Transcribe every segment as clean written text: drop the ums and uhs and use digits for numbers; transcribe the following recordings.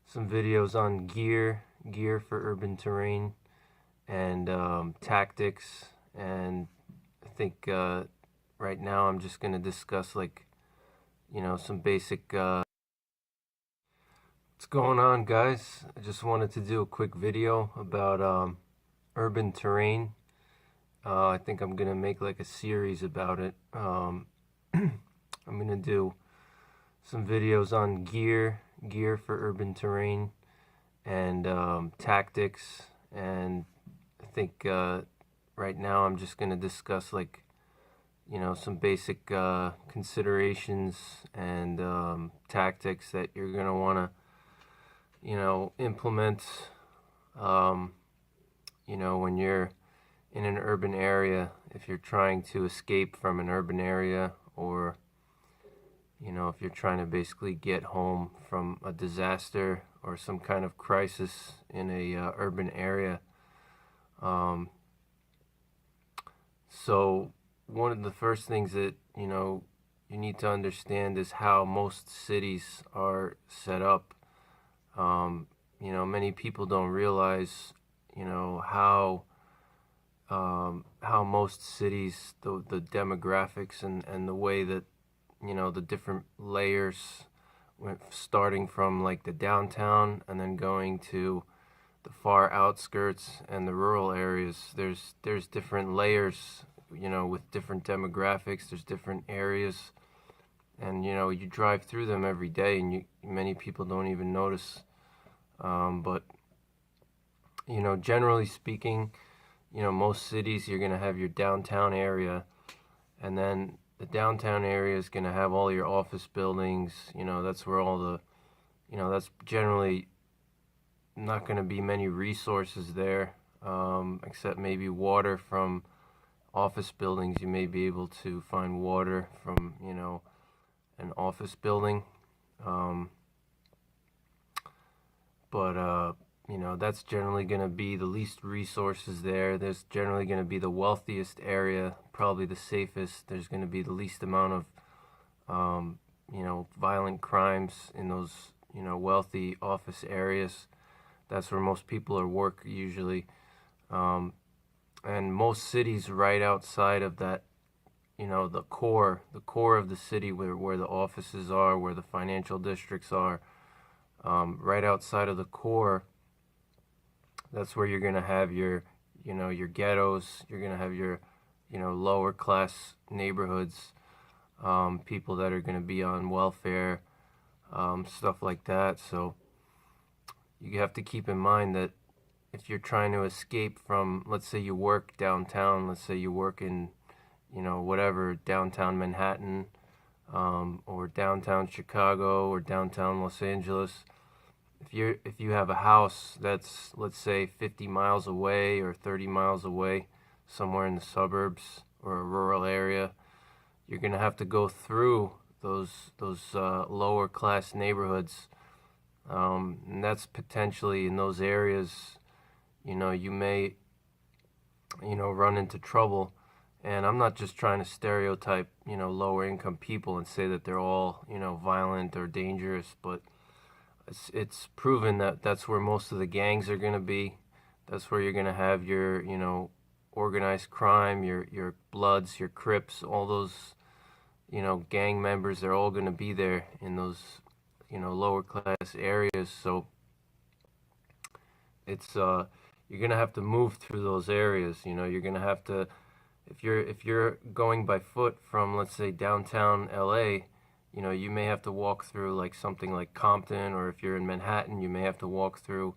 some videos on gear for urban terrain and tactics. And I think right now I'm just gonna discuss some basic. What's going on, guys? I just wanted to do a quick video about urban terrain. I think I'm gonna make like a series about it. I'm gonna do some videos on gear for urban terrain and tactics. And I think right now I'm just gonna discuss some basic considerations and tactics that you're gonna wanna implement when you're in an urban area, if you're trying to escape from an urban area, or if you're trying to basically get home from a disaster or some kind of crisis in a urban area. So one of the first things that you need to understand is how most cities are set up. Many people don't realize how most cities, the demographics and the way that the different layers, starting from like the downtown and then going to the far outskirts and the rural areas. There's different layers, with different demographics. There's different areas, and you drive through them every day, and many people don't even notice. But generally speaking, most cities, you're gonna have your downtown area, and then the downtown area is gonna have all your office buildings. That's where all the, that's generally not gonna be many resources there, except maybe water from office buildings. You may be able to find water from, an office building. But that's generally going to be the least resources there. There's generally going to be the wealthiest area, probably the safest. There's going to be the least amount of, violent crimes in those, wealthy office areas. That's where most people are work usually. And most cities right outside of that, the core of the city, where the offices are, where the financial districts are, right outside of the core, that's where you're going to have your ghettos. You're going to have your, lower class neighborhoods, people that are going to be on welfare, stuff like that. So you have to keep in mind that if you're trying to escape from, let's say you work downtown, let's say you work in, whatever, downtown Manhattan, or downtown Chicago, or downtown Los Angeles. If you have a house that's, let's say, 50 miles away or 30 miles away, somewhere in the suburbs or a rural area, you're gonna have to go through those lower class neighborhoods, and that's potentially, in those areas, you may run into trouble. And I'm not just trying to stereotype lower income people and say that they're all violent or dangerous, but it's proven that that's where most of the gangs are going to be. That's where you're going to have your organized crime, your Bloods, your Crips, all those gang members. They're all going to be there in those lower class areas. So it's you're going to have to move through those areas. You're going to have to, if you're going by foot from, let's say, downtown LA, you may have to walk through like something like Compton, or if you're in Manhattan, you may have to walk through,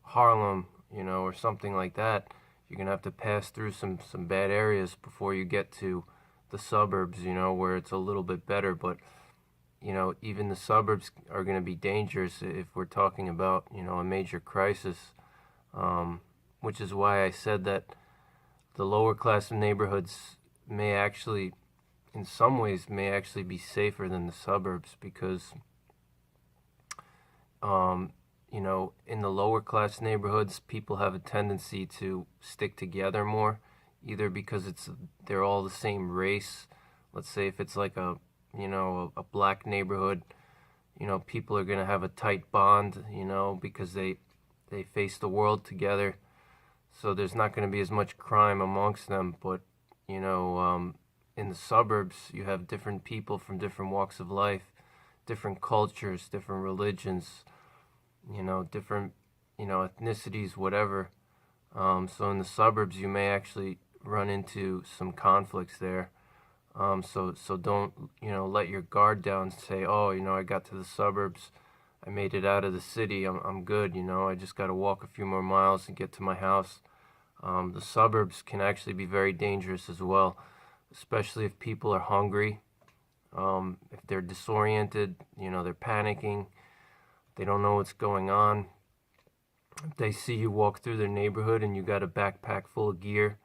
Harlem, or something like that. You're gonna have to pass through some bad areas before you get to the suburbs, where it's a little bit better. But even the suburbs are gonna be dangerous if we're talking about a major crisis, which is why I said that the lower class neighborhoods may actually, in some ways, be safer than the suburbs, because in the lower class neighborhoods, people have a tendency to stick together more, either because they're all the same race. Let's say if it's like a black neighborhood, people are going to have a tight bond, because they face the world together. So there's not going to be as much crime amongst them. But, in the suburbs, you have different people from different walks of life, different cultures, different religions, different, ethnicities, whatever. So in the suburbs, you may actually run into some conflicts there. So don't, let your guard down and say, oh, I got to the suburbs. I made it out of the city. I'm good. I just got to walk a few more miles and get to my house. The suburbs can actually be very dangerous as well, especially if people are hungry. If they're disoriented, they're panicking. They don't know what's going on. If they see you walk through their neighborhood and you got a backpack full of gear,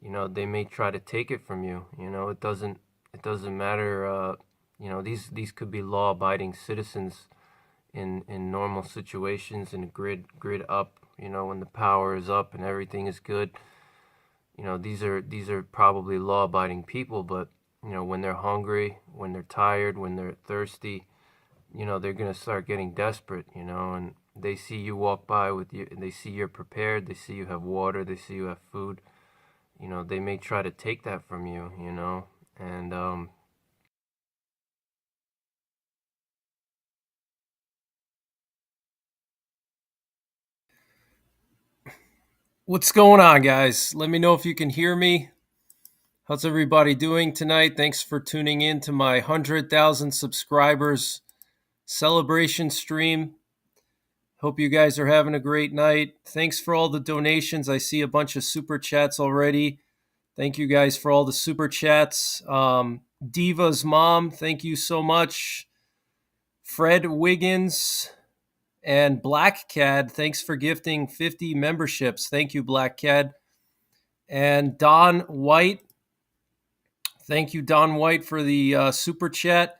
they may try to take it from you. It doesn't matter. These could be law-abiding citizens in normal situations, in a grid up. When the power is up and everything is good. These are probably law-abiding people, but when they're hungry, when they're tired, when they're thirsty, they're gonna start getting desperate. And they see you walk by with you, and they see you're prepared. They see you have water. They see you have food. They may try to take that from you, and what's going on, guys? Let me know if you can hear me. How's everybody doing tonight? Thanks for tuning in to my 100,000 subscribers celebration stream. Hope you guys are having a great night. Thanks for all the donations. I see a bunch of super chats already. Thank you guys for all the super chats. Diva's mom, thank you so much. Fred Wiggins and Black Cad, thanks for gifting 50 memberships. Thank you, Black Cad. And Don White, thank you, Don White, for the super chat.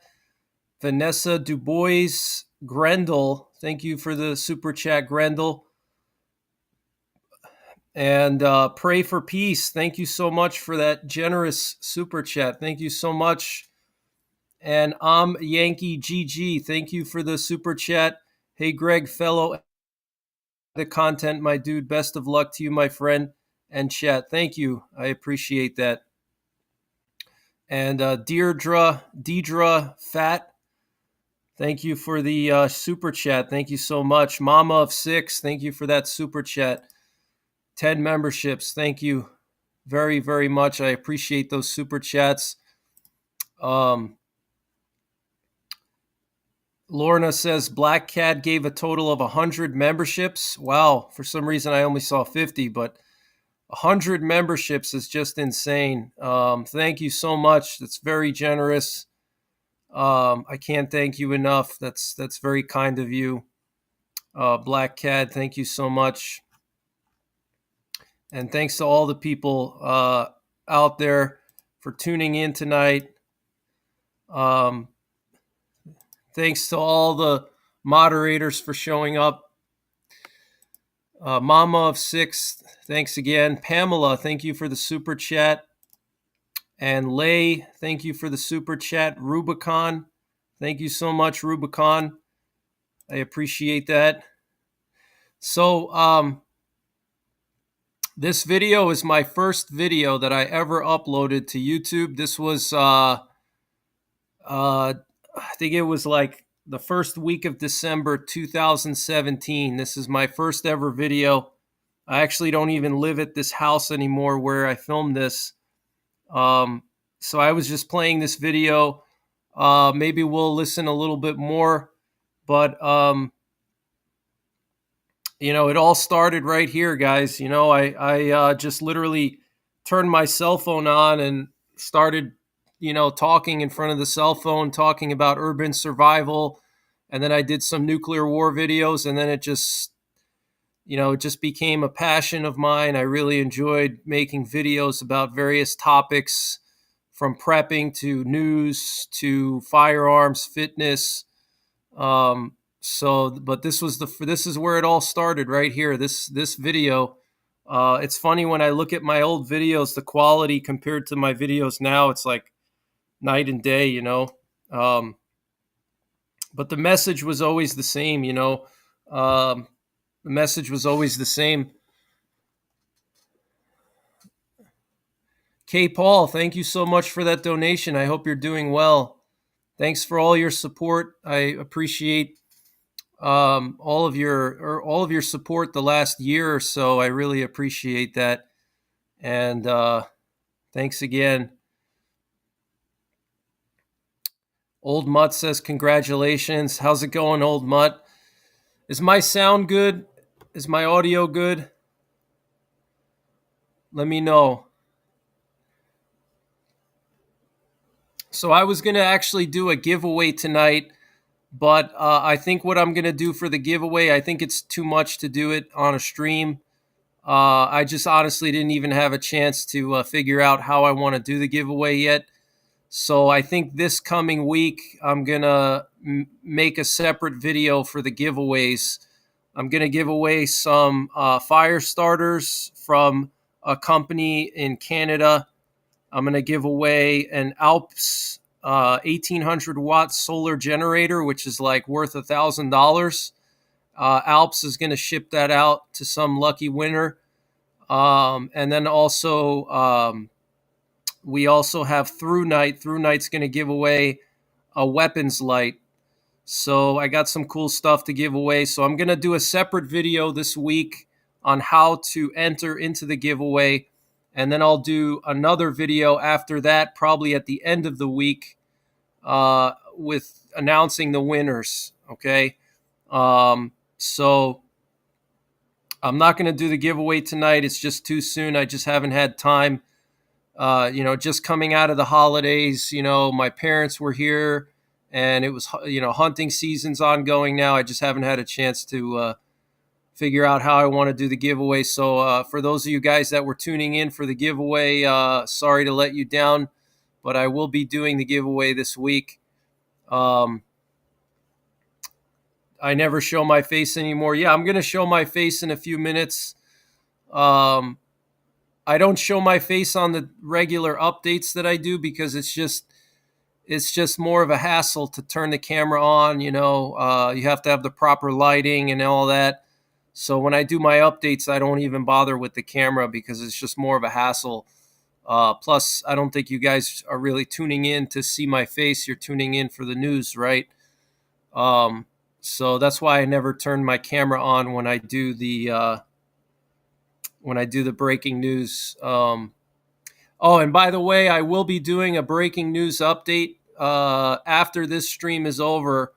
Vanessa Dubois Grendel, thank you for the super chat, Grendel. And Pray for Peace, thank you so much for that generous super chat. Thank you so much. And Yankee GG, thank you for the super chat. Hey, Greg, fellow the content, my dude. Best of luck to you, my friend. And chat, thank you. I appreciate that. And Deidre Fat, thank you for the super chat. Thank you so much. Mama of 6, thank you for that super chat. 10 memberships. Thank you very, very much. I appreciate those super chats. Lorna says Black Cat gave a total of 100 memberships. Wow. For some reason, I only saw 50, but 100 memberships is just insane. Thank you so much. That's very generous. I can't thank you enough. That's very kind of you. Black Cat, thank you so much. And thanks to all the people out there for tuning in tonight. Thanks to all the moderators for showing up. Mama of 6, thanks again. Pamela, thank you for the super chat. And Lay, thank you for the super chat. Rubicon, thank you so much, Rubicon. I appreciate that. So, this video is my first video that I ever uploaded to YouTube. This was, I think it was like the first week of December 2017. This is my first ever video. I actually don't even live at this house anymore where I filmed this. So I was just playing this video. Maybe we'll listen a little bit more, but it all started right here, guys. I just literally turned my cell phone on and started, talking in front of the cell phone, talking about urban survival. And then I did some nuclear war videos, and then it just became a passion of mine. I really enjoyed making videos about various topics, from prepping to news to firearms, fitness. But this is where it all started, right here. This video. It's funny when I look at my old videos, the quality compared to my videos now, it's like night and day. But the message was always the same, you know. Um, the message was always the same. K. Paul, thank you so much for that donation. I hope you're doing well. Thanks for all your support. I appreciate all of your support the last year or so. I really appreciate that, and thanks again. Old Mutt says congratulations. How's it going, Old Mutt? Is my sound good? Is my audio good? Let me know. So I was going to actually do a giveaway tonight, but I think what I'm going to do for the giveaway, I think it's too much to do it on a stream. I just honestly didn't even have a chance to figure out how I want to do the giveaway yet. So I think this coming week, I'm going to make a separate video for the giveaways. I'm going to give away some fire starters from a company in Canada. I'm going to give away an Alps 1800 watt solar generator, which is like worth $1,000. Alps is going to ship that out to some lucky winner. And then also, we also have Through Night. Through Night's going to give away a weapons light. So I got some cool stuff to give away. So I'm going to do a separate video this week on how to enter into the giveaway. And then I'll do another video after that, probably at the end of the week, with announcing the winners. Okay. So I'm not going to do the giveaway tonight. It's just too soon. I just haven't had time. Just coming out of the holidays, my parents were here and it was, hunting season's ongoing now. I just haven't had a chance to figure out how I want to do the giveaway. So for those of you guys that were tuning in for the giveaway, sorry to let you down, but I will be doing the giveaway this week. I never show my face anymore. Yeah, I'm going to show my face in a few minutes. I don't show my face on the regular updates that I do because it's just more of a hassle to turn the camera on. You have to have the proper lighting and all that. So when I do my updates, I don't even bother with the camera because it's just more of a hassle. Plus, I don't think you guys are really tuning in to see my face. You're tuning in for the news, right? So that's why I never turn my camera on when I do the breaking news. And by the way, I will be doing a breaking news update after this stream is over.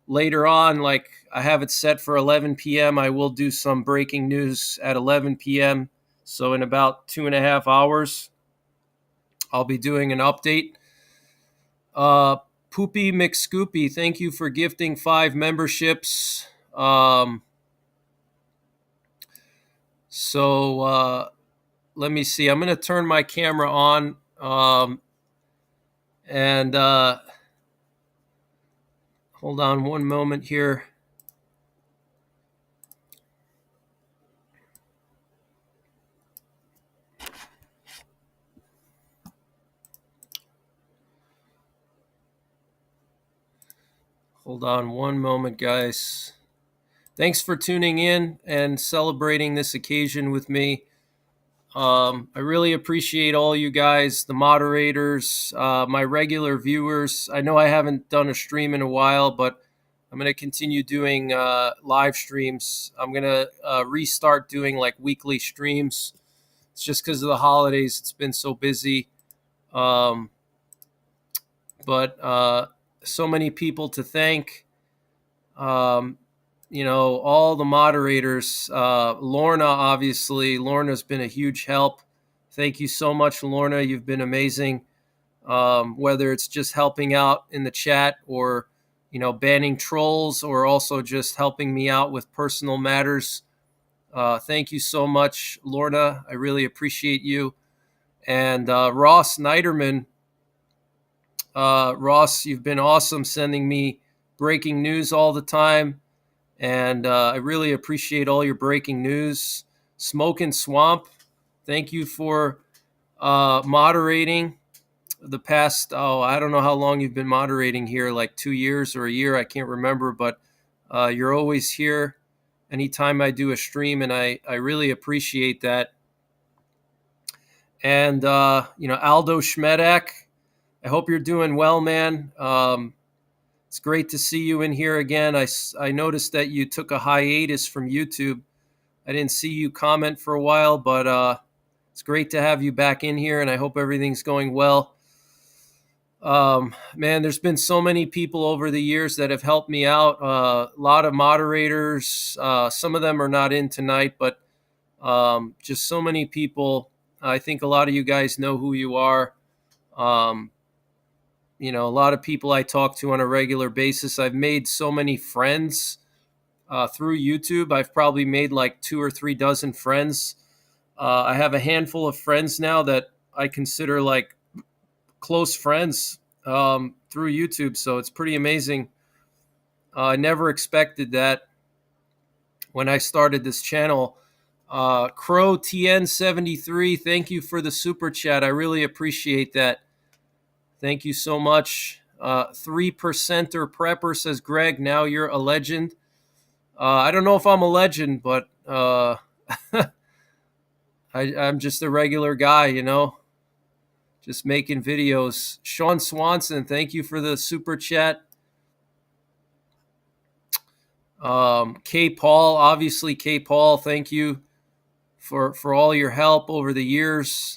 Later on, like I have it set for 11 p.m., I will do some breaking news at 11 p.m. So in about 2.5 hours, I'll be doing an update. Poopy McScoopy, thank you for gifting 5 memberships. So let me see. I'm going to turn my camera on. And hold on one moment here. Hold on one moment, guys. Thanks for tuning in and celebrating this occasion with me. I really appreciate all you guys, the moderators, my regular viewers. I know I haven't done a stream in a while, but I'm going to continue doing live streams. I'm going to restart doing like weekly streams. It's just because of the holidays. It's been so busy. But so many people to thank. All the moderators. Lorna, obviously. Lorna's been a huge help. Thank you so much, Lorna. You've been amazing. Whether it's just helping out in the chat or, banning trolls or also just helping me out with personal matters. Thank you so much, Lorna. I really appreciate you. And Ross Niderman. Ross, you've been awesome sending me breaking news all the time. And I really appreciate all your breaking news. Smoke and Swamp, thank you for moderating. the past, oh, I don't know how long you've been moderating here, like 2 years or a year, I can't remember, but you're always here anytime I do a stream, and I really appreciate that. And, Aldo Schmedak, I hope you're doing well, man. It's great to see you in here again. I noticed that you took a hiatus from YouTube. I didn't see you comment for a while, but it's great to have you back in here, and I hope everything's going well. Man, there's been so many people over the years that have helped me out. A lot of moderators. Some of them are not in tonight, but just so many people. I think a lot of you guys know who you are. Um, a lot of people I talk to on a regular basis. I've made so many friends through YouTube. I've probably made like 2 or 3 dozen friends. I have a handful of friends now that I consider like close friends through YouTube. So it's pretty amazing. I never expected that when I started this channel. Crow TN73, thank you for the super chat. I really appreciate that. Thank you so much. 3%er Prepper says, Greg, now you're a legend. I don't know if I'm a legend, but I'm just a regular guy, just making videos. Sean Swanson, thank you for the super chat. K. Paul, obviously, K. Paul, thank you for all your help over the years,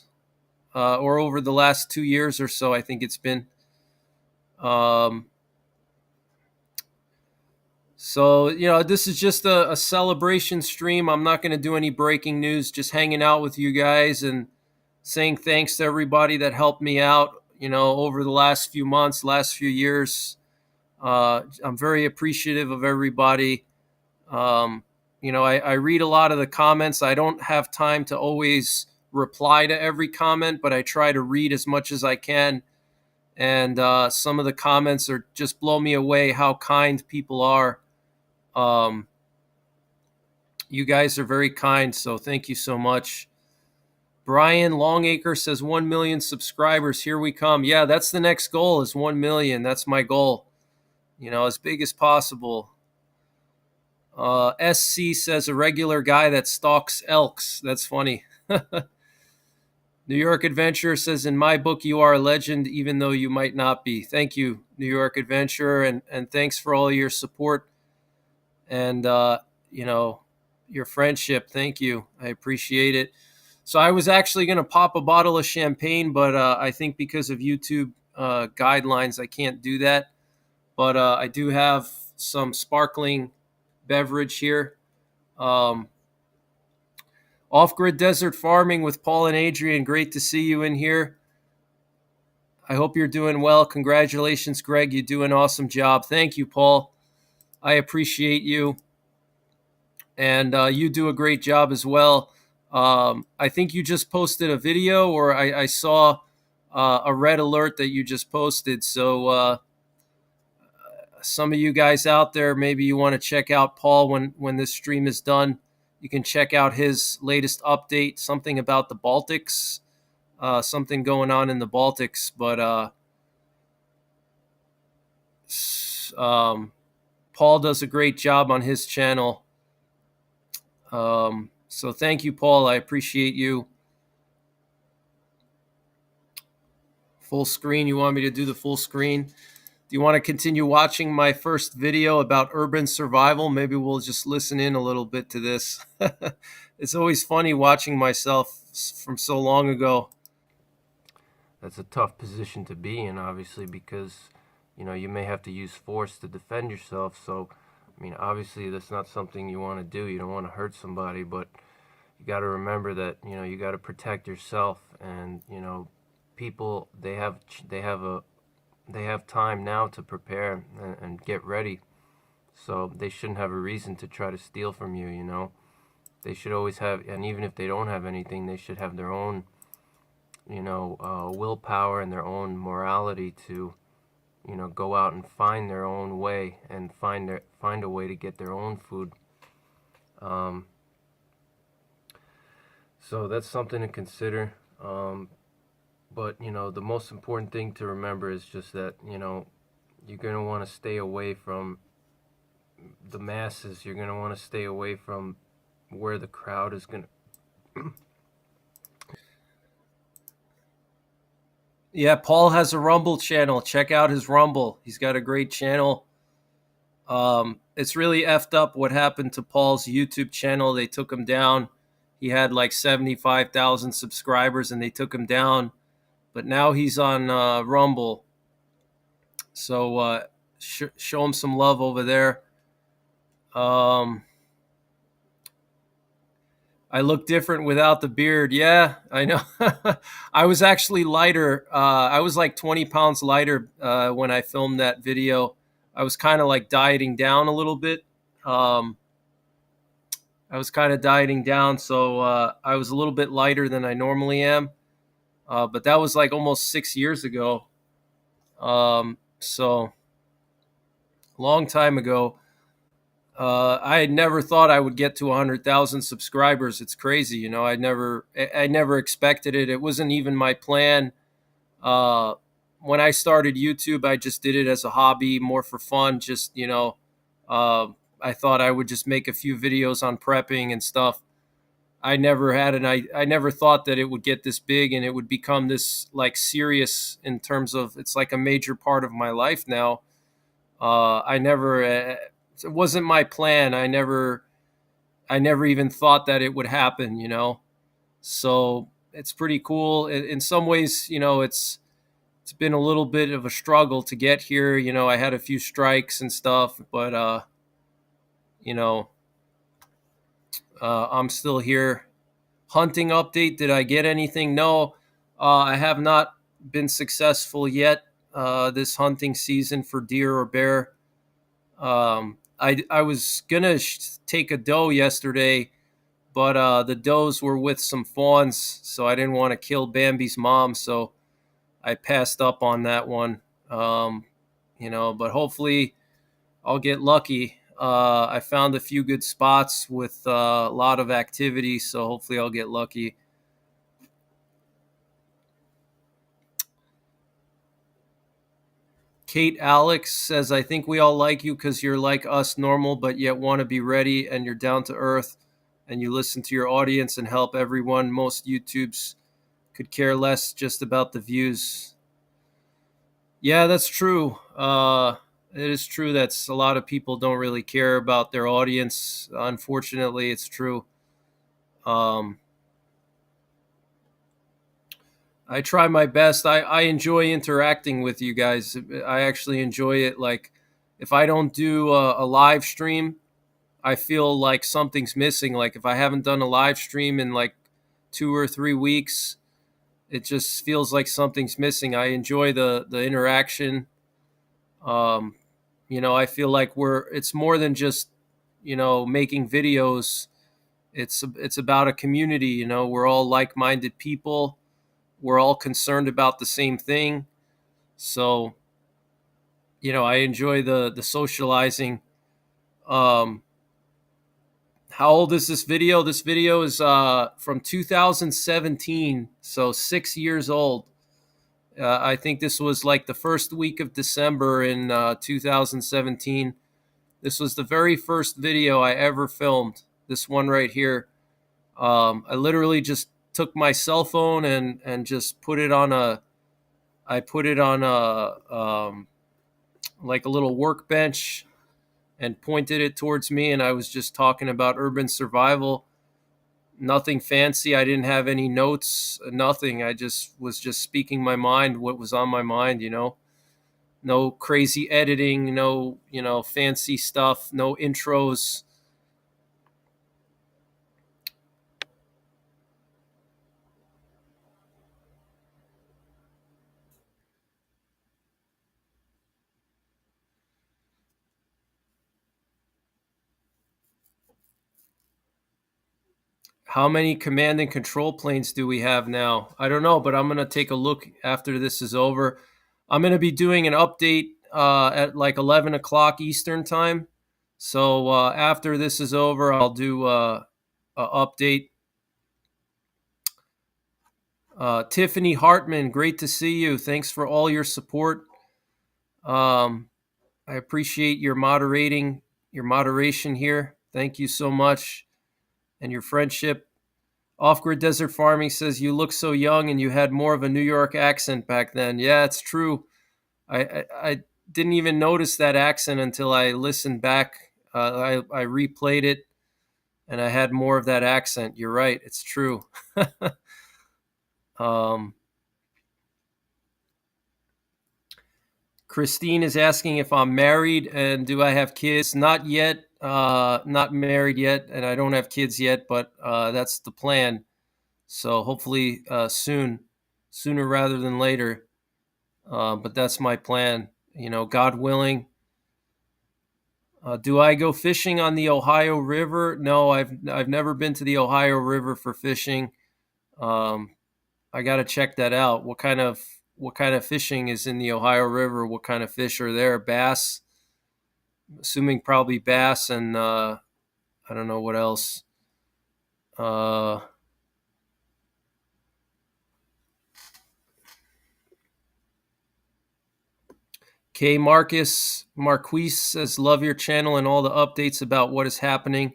or over the last 2 years or so, I think it's been. So, this is just a celebration stream. I'm not going to do any breaking news, just hanging out with you guys and saying thanks to everybody that helped me out, over the last few months, last few years. I'm very appreciative of everybody. I read a lot of the comments. I don't have time to always reply to every comment, but I try to read as much as I can. And some of the comments are just blow me away how kind people are. You guys are very kind, so thank you so much. Brian Longacre says 1 million subscribers. Here we come. Yeah, that's the next goal, is 1 million. That's my goal, as big as possible. SC says a regular guy that stalks elks. That's funny. New York Adventurer says, in my book, you are a legend, even though you might not be. Thank you, New York Adventurer, and thanks for all your support and, your friendship. Thank you. I appreciate it. So I was actually going to pop a bottle of champagne, but I think because of YouTube guidelines, I can't do that. But I do have some sparkling beverage here. Off-Grid Desert Farming with Paul and Adrian. Great to see you in here. I hope you're doing well. Congratulations, Greg. You do an awesome job. Thank you, Paul. I appreciate you. And you do a great job as well. I think you just posted a video, or I saw a red alert that you just posted. So some of you guys out there, maybe you want to check out Paul when this stream is done. You can check out his latest update, something about the Baltics, something going on in the Baltics. But Paul does a great job on his channel. So thank you, Paul. I appreciate you. Full screen. You want me to do the full screen? Do you want to continue watching my first video about urban survival? Maybe we'll just listen in a little bit to this. It's always funny watching myself from so long ago. That's a tough position to be in, obviously, because, you may have to use force to defend yourself. So, obviously that's not something you want to do. You don't want to hurt somebody, but you got to remember that, you got to protect yourself. And, people, they have time now to prepare and get ready. So they shouldn't have a reason to try to steal from you, They should always have, and even if they don't have anything, they should have their own, willpower and their own morality to, go out and find their own way and find a way to get their own food. So that's something to consider. But the most important thing to remember is just that you're going to want to stay away from the masses. You're going to want to stay away from where the crowd is going to. Yeah, Paul has a Rumble channel. Check out his Rumble. He's got a great channel. It's really effed up what happened to Paul's YouTube channel. They took him down. He had like 75,000 subscribers and they took him down. But now he's on Rumble. So show him some love over there. Um, I look different without the beard. Yeah, I know. I was actually lighter. I was like 20 pounds lighter when I filmed that video. I was kind of like dieting down a little bit. Um, I was kind of dieting down, so I was a little bit lighter than I normally am. But that was like almost 6 years ago. So long time ago. I had never thought I would get to 100,000 subscribers. It's crazy, I never expected it. It wasn't even my plan. Uh, when I started YouTube, I just did it as a hobby, more for fun. Just uh, I thought I would just make a few videos on prepping and stuff. I never thought that it would get this big and it would become this like serious in terms of it's like a major part of my life now. I never. It wasn't my plan. I never even thought that it would happen. So it's pretty cool. In some ways, it's been a little bit of a struggle to get here. I had a few strikes and stuff, but you know, I'm still here. Hunting update. Did I get anything? No, I have not been successful yet this hunting season for deer or bear. I was gonna take a doe yesterday, but the does were with some fawns, so I didn't want to kill Bambi's mom, so I passed up on that one. But hopefully I'll get lucky. I found a few good spots with a lot of activity, so hopefully I'll get lucky. Kate Alex says, I think we all like you because you're like us, normal, but yet want to be ready and you're down to earth and you listen to your audience and help everyone. Most YouTubes could care less just about the views. Yeah, that's true. It is true that a lot of people don't really care about their audience. Unfortunately, it's true. Um, I try my best. I enjoy interacting with you guys. I actually enjoy it. Like, if I don't do a live stream, I feel like something's missing. Like, if I haven't done a live stream in like 2 or 3 weeks, it just feels like something's missing. I enjoy the interaction. Um, I feel like it's more than just making videos. It's about a community. We're all like-minded people. We're all concerned about the same thing. So I enjoy the socializing. Um, how old is this video? This video is from 2017, so 6 years old. I think this was like the first week of December in 2017. This was the very first video I ever filmed. This one right here. I literally just took my cell phone and just put it on a. I put it on a like a little workbench and pointed it towards me, and I was just talking about urban survival. Nothing fancy. I didn't have any notes. Nothing. I just was just speaking my mind, what was on my mind. No crazy editing. No fancy stuff. No intros. How many command and control planes do we have now? I don't know, but I'm going to take a look after this is over. I'm going to be doing an update at like 11 o'clock Eastern time. So after this is over, I'll do a update. Tiffany Hartman, great to see you. Thanks for all your support. Um, I appreciate your moderation here. Thank you so much, and your friendship. Off Grid Desert Farming says you look so young and you had more of a New York accent back then. Yeah, it's true. I didn't even notice that accent until I listened back. I replayed it and I had more of that accent. You're right. It's true. um, Christine is asking if I'm married and do I have kids. Not yet. Not married yet, and I don't have kids yet, but that's the plan. So hopefully sooner rather than later. But that's my plan. God willing. Do I go fishing on the Ohio River? No, I've never been to the Ohio River for fishing. Um, I got to check that out. What kind of fishing is in the Ohio River? What kind of fish are there? Bass, assuming probably bass, and I don't know what else. Uh, K. Marquise says, "Love your channel and all the updates about what is happening."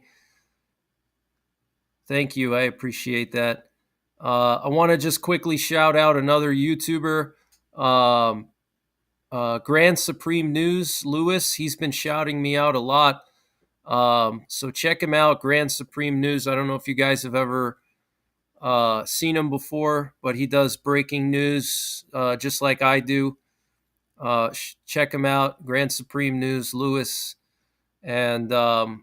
Thank you. I appreciate that. I want to just quickly shout out another YouTuber, um, Grand Supreme News, Lewis. He's been shouting me out a lot. So check him out, Grand Supreme News. I don't know if you guys have ever seen him before, but he does breaking news just like I do. Check him out, Grand Supreme News, Lewis. And let's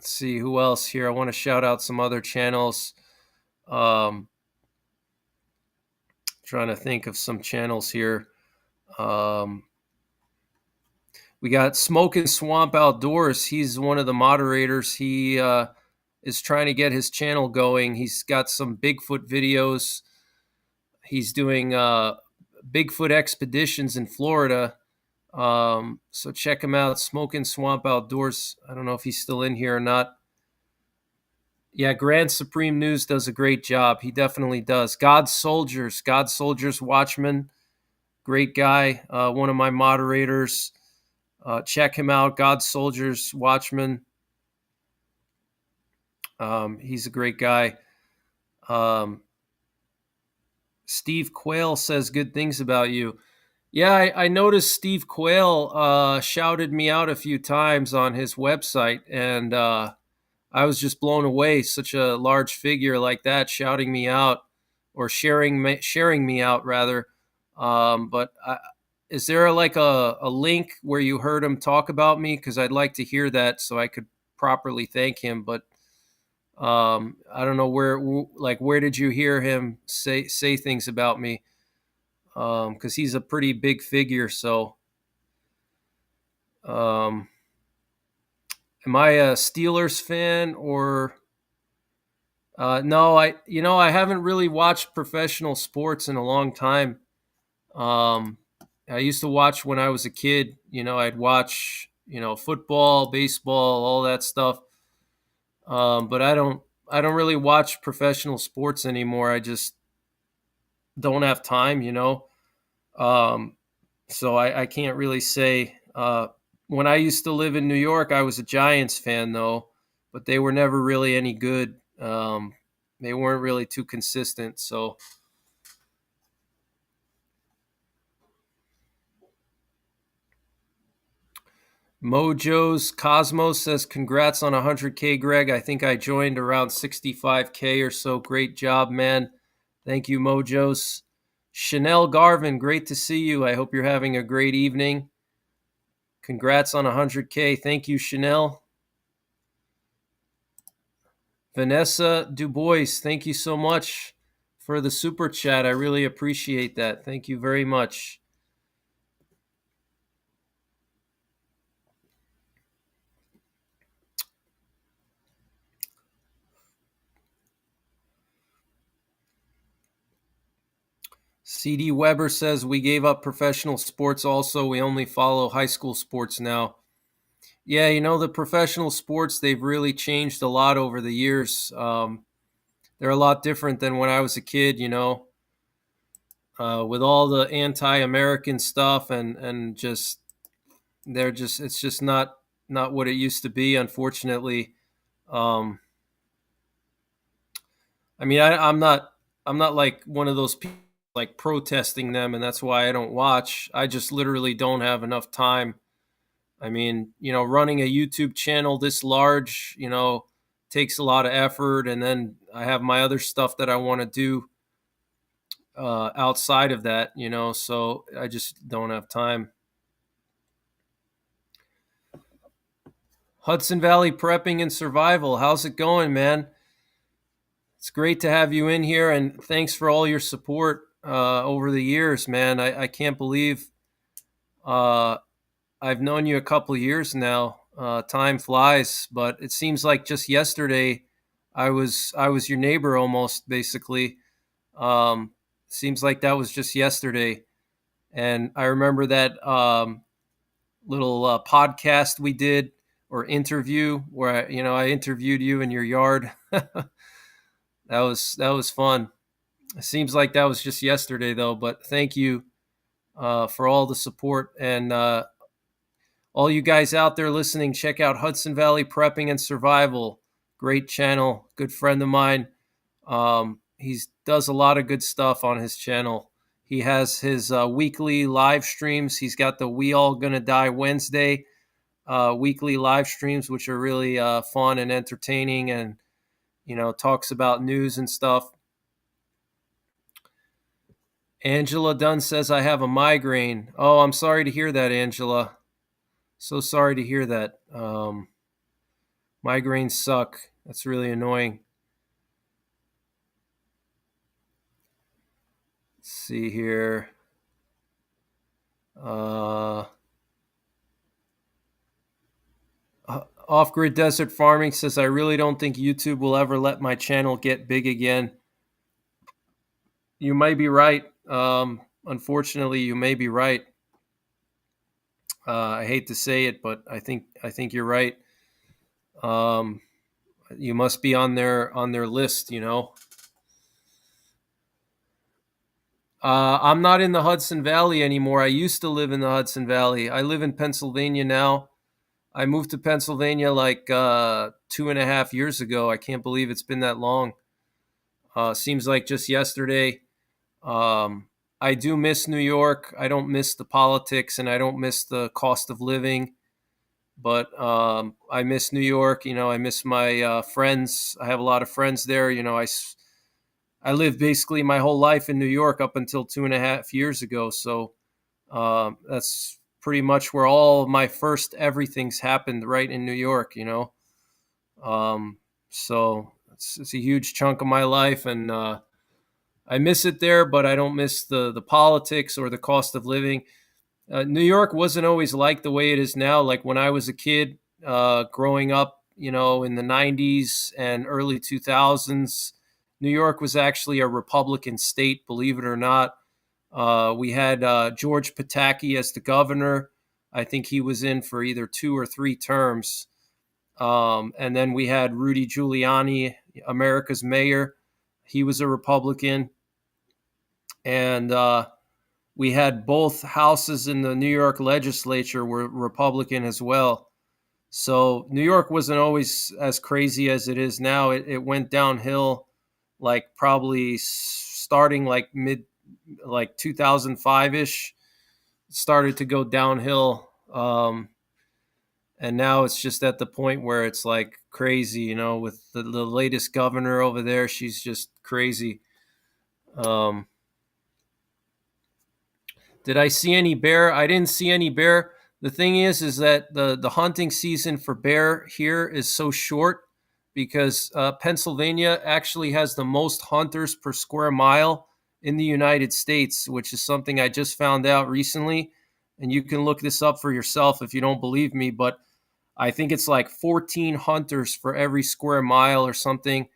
see who else here. I want to shout out some other channels. Um, Trying to think of some channels here. Um, we got Smoke and Swamp Outdoors. He's one of the moderators. He is trying to get his channel going. He's got some Bigfoot videos. He's doing Bigfoot expeditions in Florida. So check him out, Smoke and Swamp Outdoors. I don't know if he's still in here or not. Yeah, Grand Supreme News does a great job. He definitely does. God's Soldiers Watchman, great guy. One of my moderators. Check him out, God's Soldiers Watchman. He's a great guy. Steve Quayle says good things about you. Yeah, I noticed Steve Quayle shouted me out a few times on his website, and I was just blown away. Such a large figure like that shouting me out, or sharing me out rather. But is there like a link where you heard him talk about me? Because I'd like to hear that so I could properly thank him. But I don't know where did you hear him say things about me? Because he's a pretty big figure. So, um, am I a Steelers fan or? No, I haven't really watched professional sports in a long time. Um, I used to watch when I was a kid. I'd watch football, baseball, all that stuff. But I don't really watch professional sports anymore. I just don't have time. Um, so I can't really say. When I used to live in New York, I was a Giants fan though, but they were never really any good. They weren't really too consistent. So Mojo's Cosmos says, "Congrats on 100K, Greg. I think I joined around 65K or so. Great job, man. Thank you, Mojo's." Chanel Garvin, great to see you. I hope you're having a great evening. Congrats on 100K. Thank you, Chanel. Vanessa Dubois, thank you so much for the super chat. I really appreciate that. Thank you very much. CD Weber says, "We gave up professional sports also. We only follow high school sports now." Yeah, the professional sports, they've really changed a lot over the years. they're a lot different than when I was a kid, with all the anti-American stuff and just they're just it's just not what it used to be, unfortunately. Um, I mean, I'm not like one of those people like protesting them, and that's why I don't watch. I just literally don't have enough time. I mean, running a YouTube channel this large, takes a lot of effort, and then I have my other stuff that I want to do outside of that, so I just don't have time. Hudson Valley Prepping and Survival, how's it going, man? It's great to have you in here, and thanks for all your support over the years, man. I can't believe uh, I've known you a couple years now. Time flies, but it seems like just yesterday I was your neighbor almost, basically. Seems like that was just yesterday, and I remember that little podcast we did or interview where I interviewed you in your yard. That was fun. It seems like that was just yesterday though, but thank you for all the support, and all you guys out there listening, check out Hudson Valley Prepping and Survival. Great channel, good friend of mine. He does a lot of good stuff on his channel. He has his weekly live streams. He's got the We All Gonna Die Wednesday weekly live streams, which are really fun and entertaining, and talks about news and stuff. Angela Dunn says, I have a migraine. Oh, I'm sorry to hear that, Angela. So sorry to hear that. Migraines suck. That's really annoying. Let's see here. Off Grid Desert Farming says, I really don't think YouTube will ever let my channel get big again. You may be right. Unfortunately, you may be right. I hate to say it, but I think you're right. You must be on their list. I'm not in the Hudson Valley anymore. I used to live in the Hudson Valley. I live in Pennsylvania now. I moved to Pennsylvania like 2.5 years ago. I can't believe it's been that long. Seems like just yesterday. I do miss New York. I don't miss the politics, and I don't miss the cost of living. But I miss New York. I miss my friends. I have a lot of friends there. I lived basically my whole life in New York up until 2.5 years ago. So that's pretty much where all of my first everything's happened, right in New York. So it's a huge chunk of my life, and I miss it there, but I don't miss the politics or the cost of living. New York wasn't always like the way it is now. Like when I was a kid, growing up, in the 90s and early 2000s, New York was actually a Republican state, believe it or not. We had George Pataki as the governor. I think he was in for either 2 or 3 terms. And then we had Rudy Giuliani, America's mayor. He was a Republican. And we had both houses in the New York legislature were Republican as well. So New York wasn't always as crazy as it is now. It went downhill, like probably starting like 2005 ish. Started to go downhill, and now it's just at the point where it's like crazy. With the latest governor over there, she's just crazy. Did I see any bear? I didn't see any bear. The thing is that the hunting season for bear here is so short because Pennsylvania actually has the most hunters per square mile in the United States, which is something I just found out recently. And you can look this up for yourself if you don't believe me, but I think it's like 14 hunters for every square mile or something.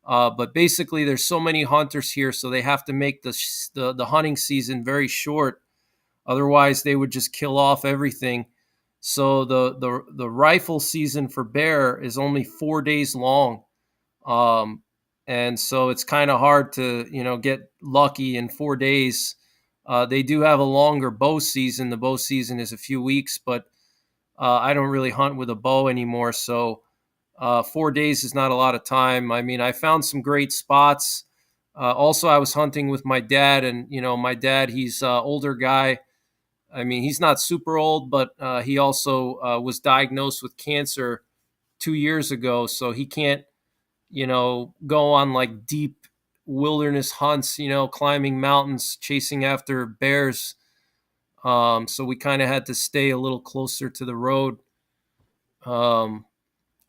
But basically, there's so many hunters here, so they have to make the hunting season very short. Otherwise, they would just kill off everything. So the rifle season for bear is only 4 days long. Um, and so it's kind of hard to get lucky in 4 days. They do have a longer bow season. The bow season is a few weeks, but I don't really hunt with a bow anymore, so 4 days is not a lot of time. I mean, I found some great spots. Also, I was hunting with my dad, and my dad, he's an older guy. I mean, he's not super old, but he also was diagnosed with cancer 2 years ago, so he can't, go on like deep wilderness hunts, climbing mountains, chasing after bears. So we kind of had to stay a little closer to the road, um,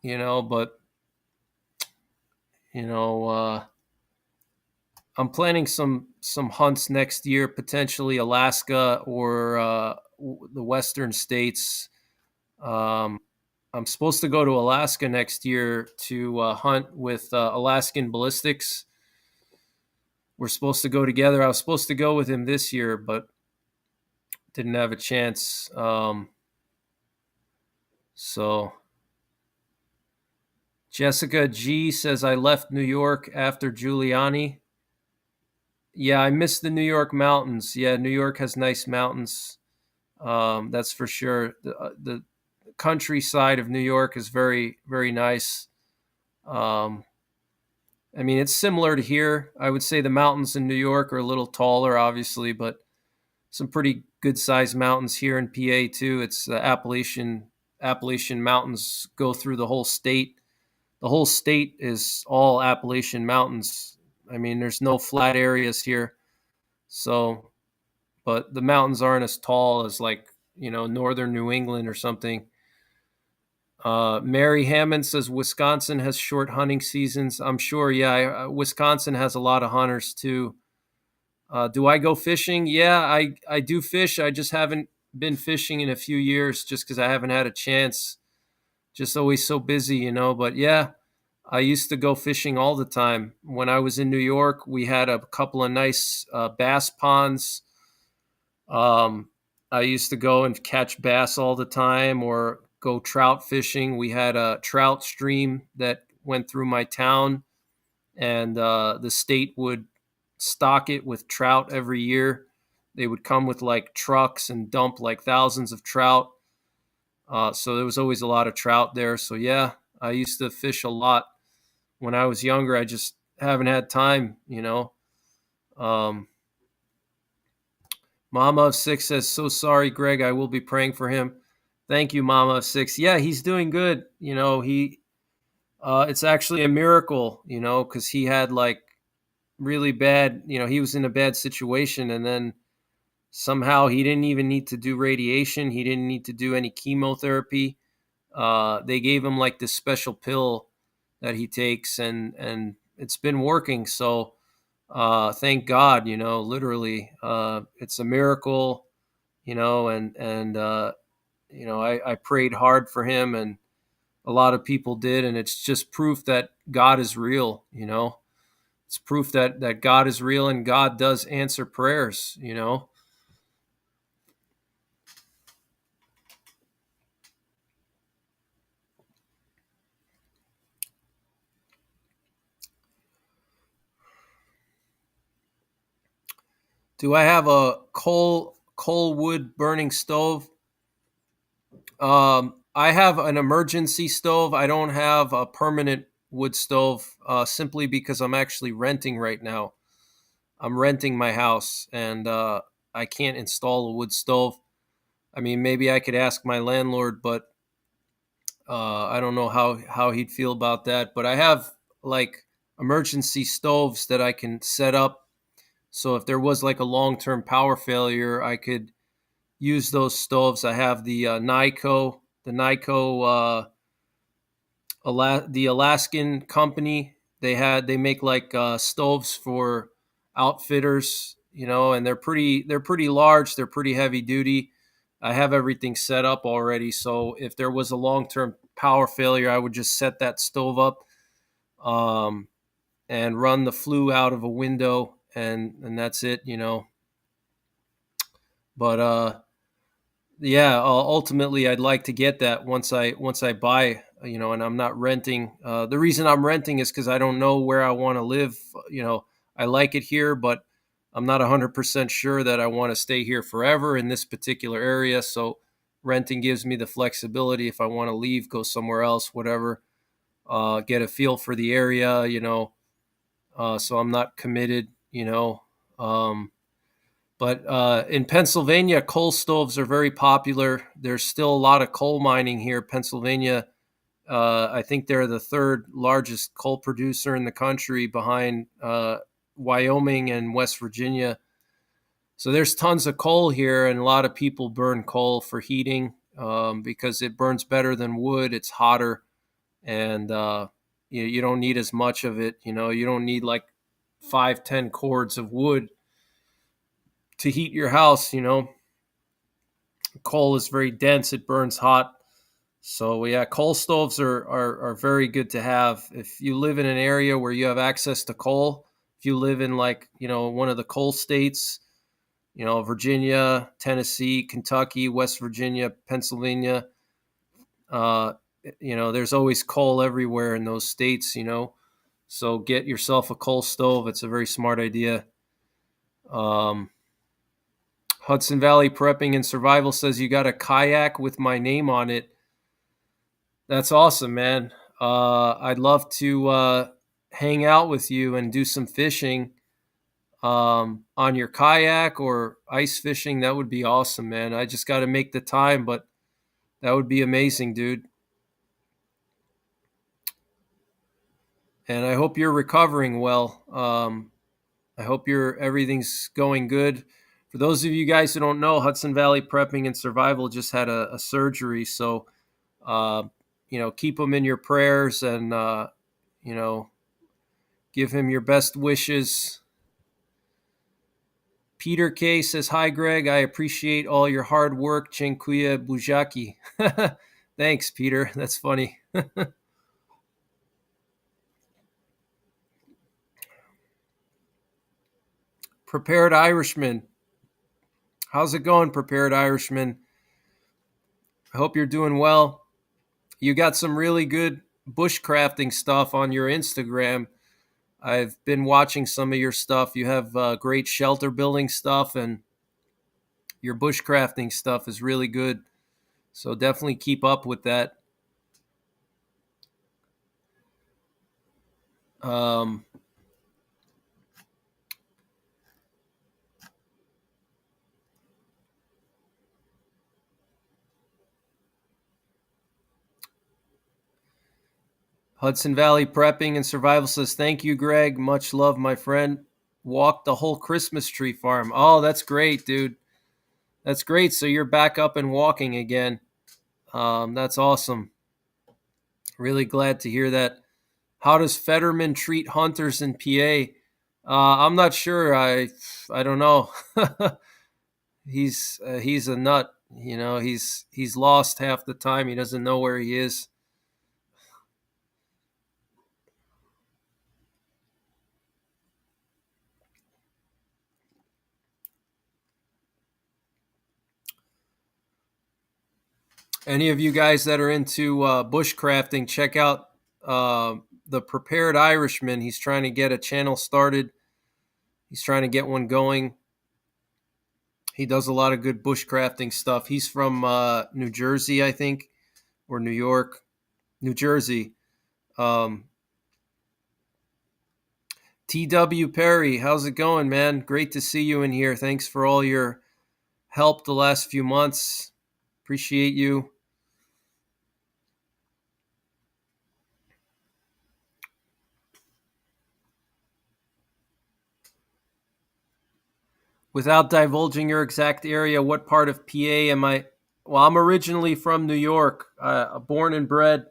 but you know, I'm planning some hunts next year, potentially Alaska or the western states. Um, I'm supposed to go to Alaska next year to hunt with Alaskan Ballistics. We're supposed to go together. I was supposed to go with him this year, but didn't have a chance. So Jessica G says I left New York after Giuliani. Yeah, I miss the New York mountains. Yeah, New York has nice mountains. That's for sure. The countryside of New York is very, very nice. Um, I mean, it's similar to here. I would say the mountains in New York are a little taller, obviously, but some pretty good sized mountains here in PA too. It's the Appalachian Mountains go through the whole state. The whole state is all Appalachian Mountains. I mean, there's no flat areas here. So, but the mountains aren't as tall as like, northern New England or something. Mary Hammond says Wisconsin has short hunting seasons. I'm sure, yeah. Wisconsin has a lot of hunters too. Do I go fishing? Yeah, I do fish. I just haven't been fishing in a few years just because I haven't had a chance. Just always so busy, But yeah, I used to go fishing all the time. When I was in New York, we had a couple of nice bass ponds. Um, I used to go and catch bass all the time or go trout fishing. We had a trout stream that went through my town, and the state would stock it with trout every year. They would come with like trucks and dump like thousands of trout. So there was always a lot of trout there. So yeah, I used to fish a lot when I was younger. I just haven't had time. Um, Mama of Six says, "So sorry, Greg. I will be praying for him." Thank you, Mama of Six. Yeah, he's doing good. It's actually a miracle, because he had like really bad, he was in a bad situation, and then somehow he didn't even need to do radiation. He didn't need to do any chemotherapy. They gave him like this special pill that he takes, and it's been working. So thank God, literally, it's a miracle, and I prayed hard for him, and a lot of people did, and it's just proof that God is real. It's proof that God is real and God does answer prayers. Do I have a coal wood burning stove? I have an emergency stove. I don't have a permanent wood stove, simply because I'm actually renting right now. I'm renting my house, and I can't install a wood stove. I mean, maybe I could ask my landlord, but I don't know how he'd feel about that. But I have like emergency stoves that I can set up. So if there was like a long term power failure, I could use those stoves. I have the Nyco, the Alaskan company. They make like stoves for outfitters, and they're pretty large. They're pretty heavy duty. I have everything set up already, so if there was a long term power failure, I would just set that stove up, um, and run the flue out of a window, and that's it. But yeah, ultimately, I'd like to get that once I buy and I'm not renting. The reason I'm renting is because I don't know where I want to live. I like it here, but I'm not 100% sure that I want to stay here forever in this particular area. So renting gives me the flexibility if I want to leave, go somewhere else, whatever, get a feel for the area, so I'm not committed. Um, but in Pennsylvania, coal stoves are very popular. There's still a lot of coal mining here. Pennsylvania, I think they're the third largest coal producer in the country behind Wyoming and West Virginia. So there's tons of coal here, and a lot of people burn coal for heating because it burns better than wood. It's hotter, and you don't need as much of it. You don't need like 5, 10 cords of wood to heat your house. Coal is very dense; it burns hot. So yeah, coal stoves are very good to have if you live in an area where you have access to coal. If you live in like one of the coal states, Virginia, Tennessee, Kentucky, West Virginia, Pennsylvania, uh, there's always coal everywhere in those states. So get yourself a coal stove. It's a very smart idea. Um, Hudson Valley Prepping and Survival says you got a kayak with my name on it. That's awesome, man. I'd love to hang out with you and do some fishing on your kayak or ice fishing. That would be awesome, man. I just got to make the time, but that would be amazing, dude. And I hope you're recovering well. I hope everything's going good. For those of you guys who don't know, Hudson Valley Prepping and Survival just had a surgery, so uh, keep him in your prayers and you know give him your best wishes. Peter K says, "Hi, Greg. I appreciate all your hard work. Dziękuję buziaki." Thanks, Peter. That's funny. Prepared Irishman. How's it going, Prepared Irishman? I hope you're doing well. You got some really good bushcrafting stuff on your Instagram. I've been watching some of your stuff. You have great shelter building stuff, and your bushcrafting stuff is really good. So definitely keep up with that. Um, Hudson Valley Prepping and Survival says, "Thank you, Greg. Much love, my friend. Walked the whole Christmas tree farm." Oh, that's great, dude. That's great. So you're back up and walking again. That's awesome. Really glad to hear that. How does Fetterman treat hunters in PA? I'm not sure. I don't know. He's a nut. He's lost half the time. He doesn't know where he is. Any of you guys that are into bushcrafting, check out the Prepared Irishman. He's trying to get a channel started. He's trying to get one going. He does a lot of good bushcrafting stuff. He's from New Jersey, I think, or New York, New Jersey. Um, T.W. Perry, how's it going, man? Great to see you in here. Thanks for all your help the last few months. Appreciate you. Without divulging your exact area, what part of PA am I? Well, I'm originally from New York, born and bred.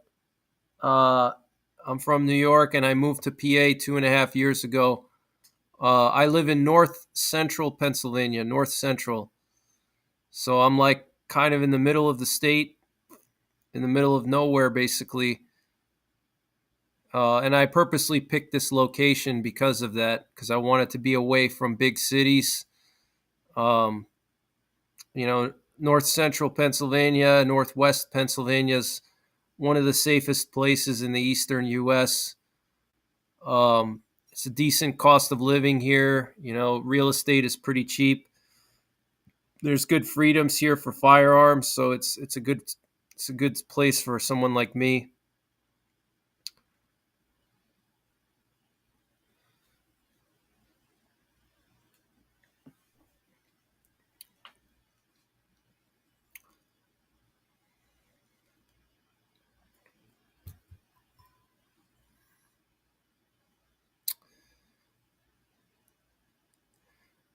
Uh, I'm from New York, and I moved to PA 2.5 years ago. I live in north central Pennsylvania, north central. So I'm like kind of in the middle of the state, in the middle of nowhere, basically. And I purposely picked this location because of that, because I wanted to be away from big cities. Um, North central Pennsylvania, northwest Pennsylvania's one of the safest places in the eastern U.S. It's a decent cost of living here. Real estate is pretty cheap. There's good freedoms here for firearms, so it's a good place for someone like me.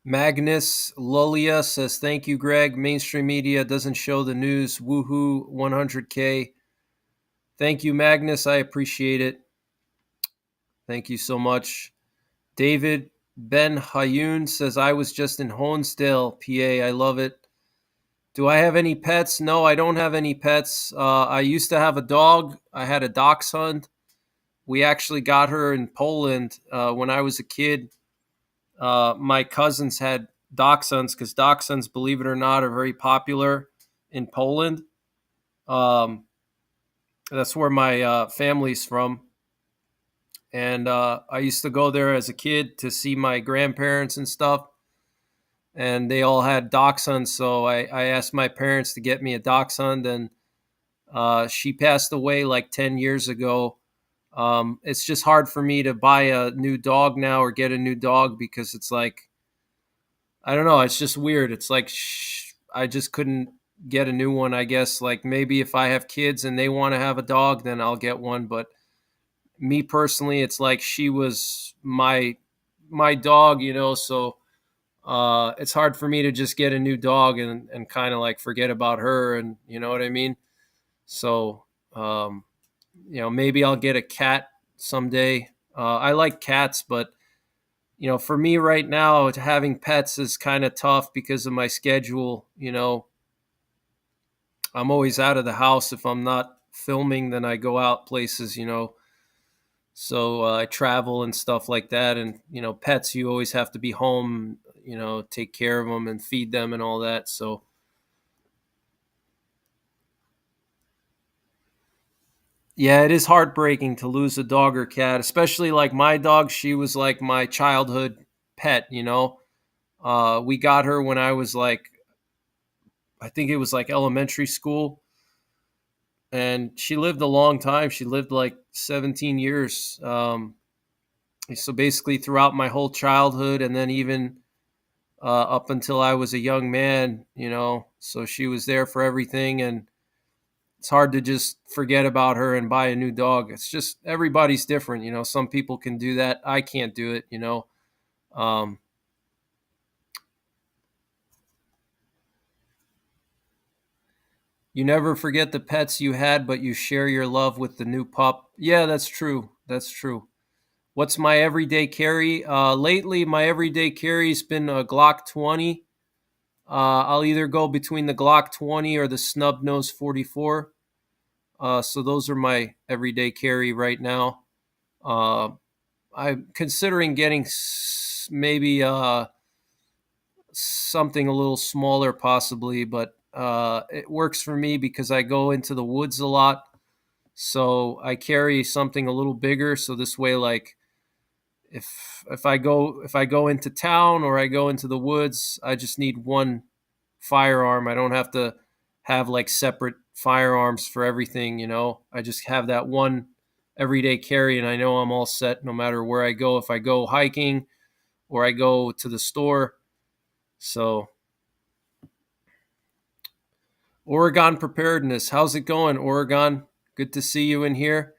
Magnus Lullia says, "Thank you, Greg. Mainstream media doesn't show the news. Woohoo, 100K." Thank you, Magnus. I appreciate it. Thank you so much. David Ben Hayoun says, "I was just in Honesdale, PA. I love it. Do I have any pets? No, I don't have any pets. I used to have a dog. I had a dachshund. We actually got her in Poland when I was a kid. My cousins had dachshunds because dachshunds, believe it or not, are very popular in Poland. Um, that's where my family's from. And I used to go there as a kid to see my grandparents and stuff. And they all had dachshunds. So I asked my parents to get me a dachshund. And she passed away like 10 years ago. It's just hard for me to buy a new dog now or get a new dog because it's like, I don't know. It's just weird. It's like I just couldn't get a new one. I guess like maybe if I have kids and they want to have a dog, then I'll get one. But me personally, it's like she was my dog, So it's hard for me to just get a new dog and kind of like forget about her, and you know what I mean. So maybe I'll get a cat someday. I like cats, but for me right now, having pets is kind of tough because of my schedule. I'm always out of the house. If I'm not filming, then I go out places. So I travel and stuff like that. And, pets, you always have to be home, take care of them and feed them and all that. So, yeah, it is heartbreaking to lose a dog or cat, especially like my dog. She was like my childhood pet. We got her when I was like, I think it was like elementary school. And she lived a long time. She lived like 17 years. So basically, throughout my whole childhood, and then even up until I was a young man. So she was there for everything. And it's hard to just forget about her and buy a new dog. It's just everybody's different. Some people can do that. I can't do it. Um, you never forget the pets you had, but you share your love with the new pup. Yeah, that's true. That's true. What's my everyday carry? Lately, my everyday carry's been a Glock 20. I'll either go between the Glock 20 or the Snub Nose 44. So those are my everyday carry right now. Uh, I'm considering getting maybe something a little smaller, possibly, but it works for me because I go into the woods a lot. So I carry something a little bigger. So this way, like if I go into town or I go into the woods, I just need one firearm. I don't have to have like separate firearms for everything. I just have that one everyday carry and I know I'm all set no matter where I go. If I go hiking or I go to the store. So, Oregon preparedness. How's it going, Oregon? Good to see you in here.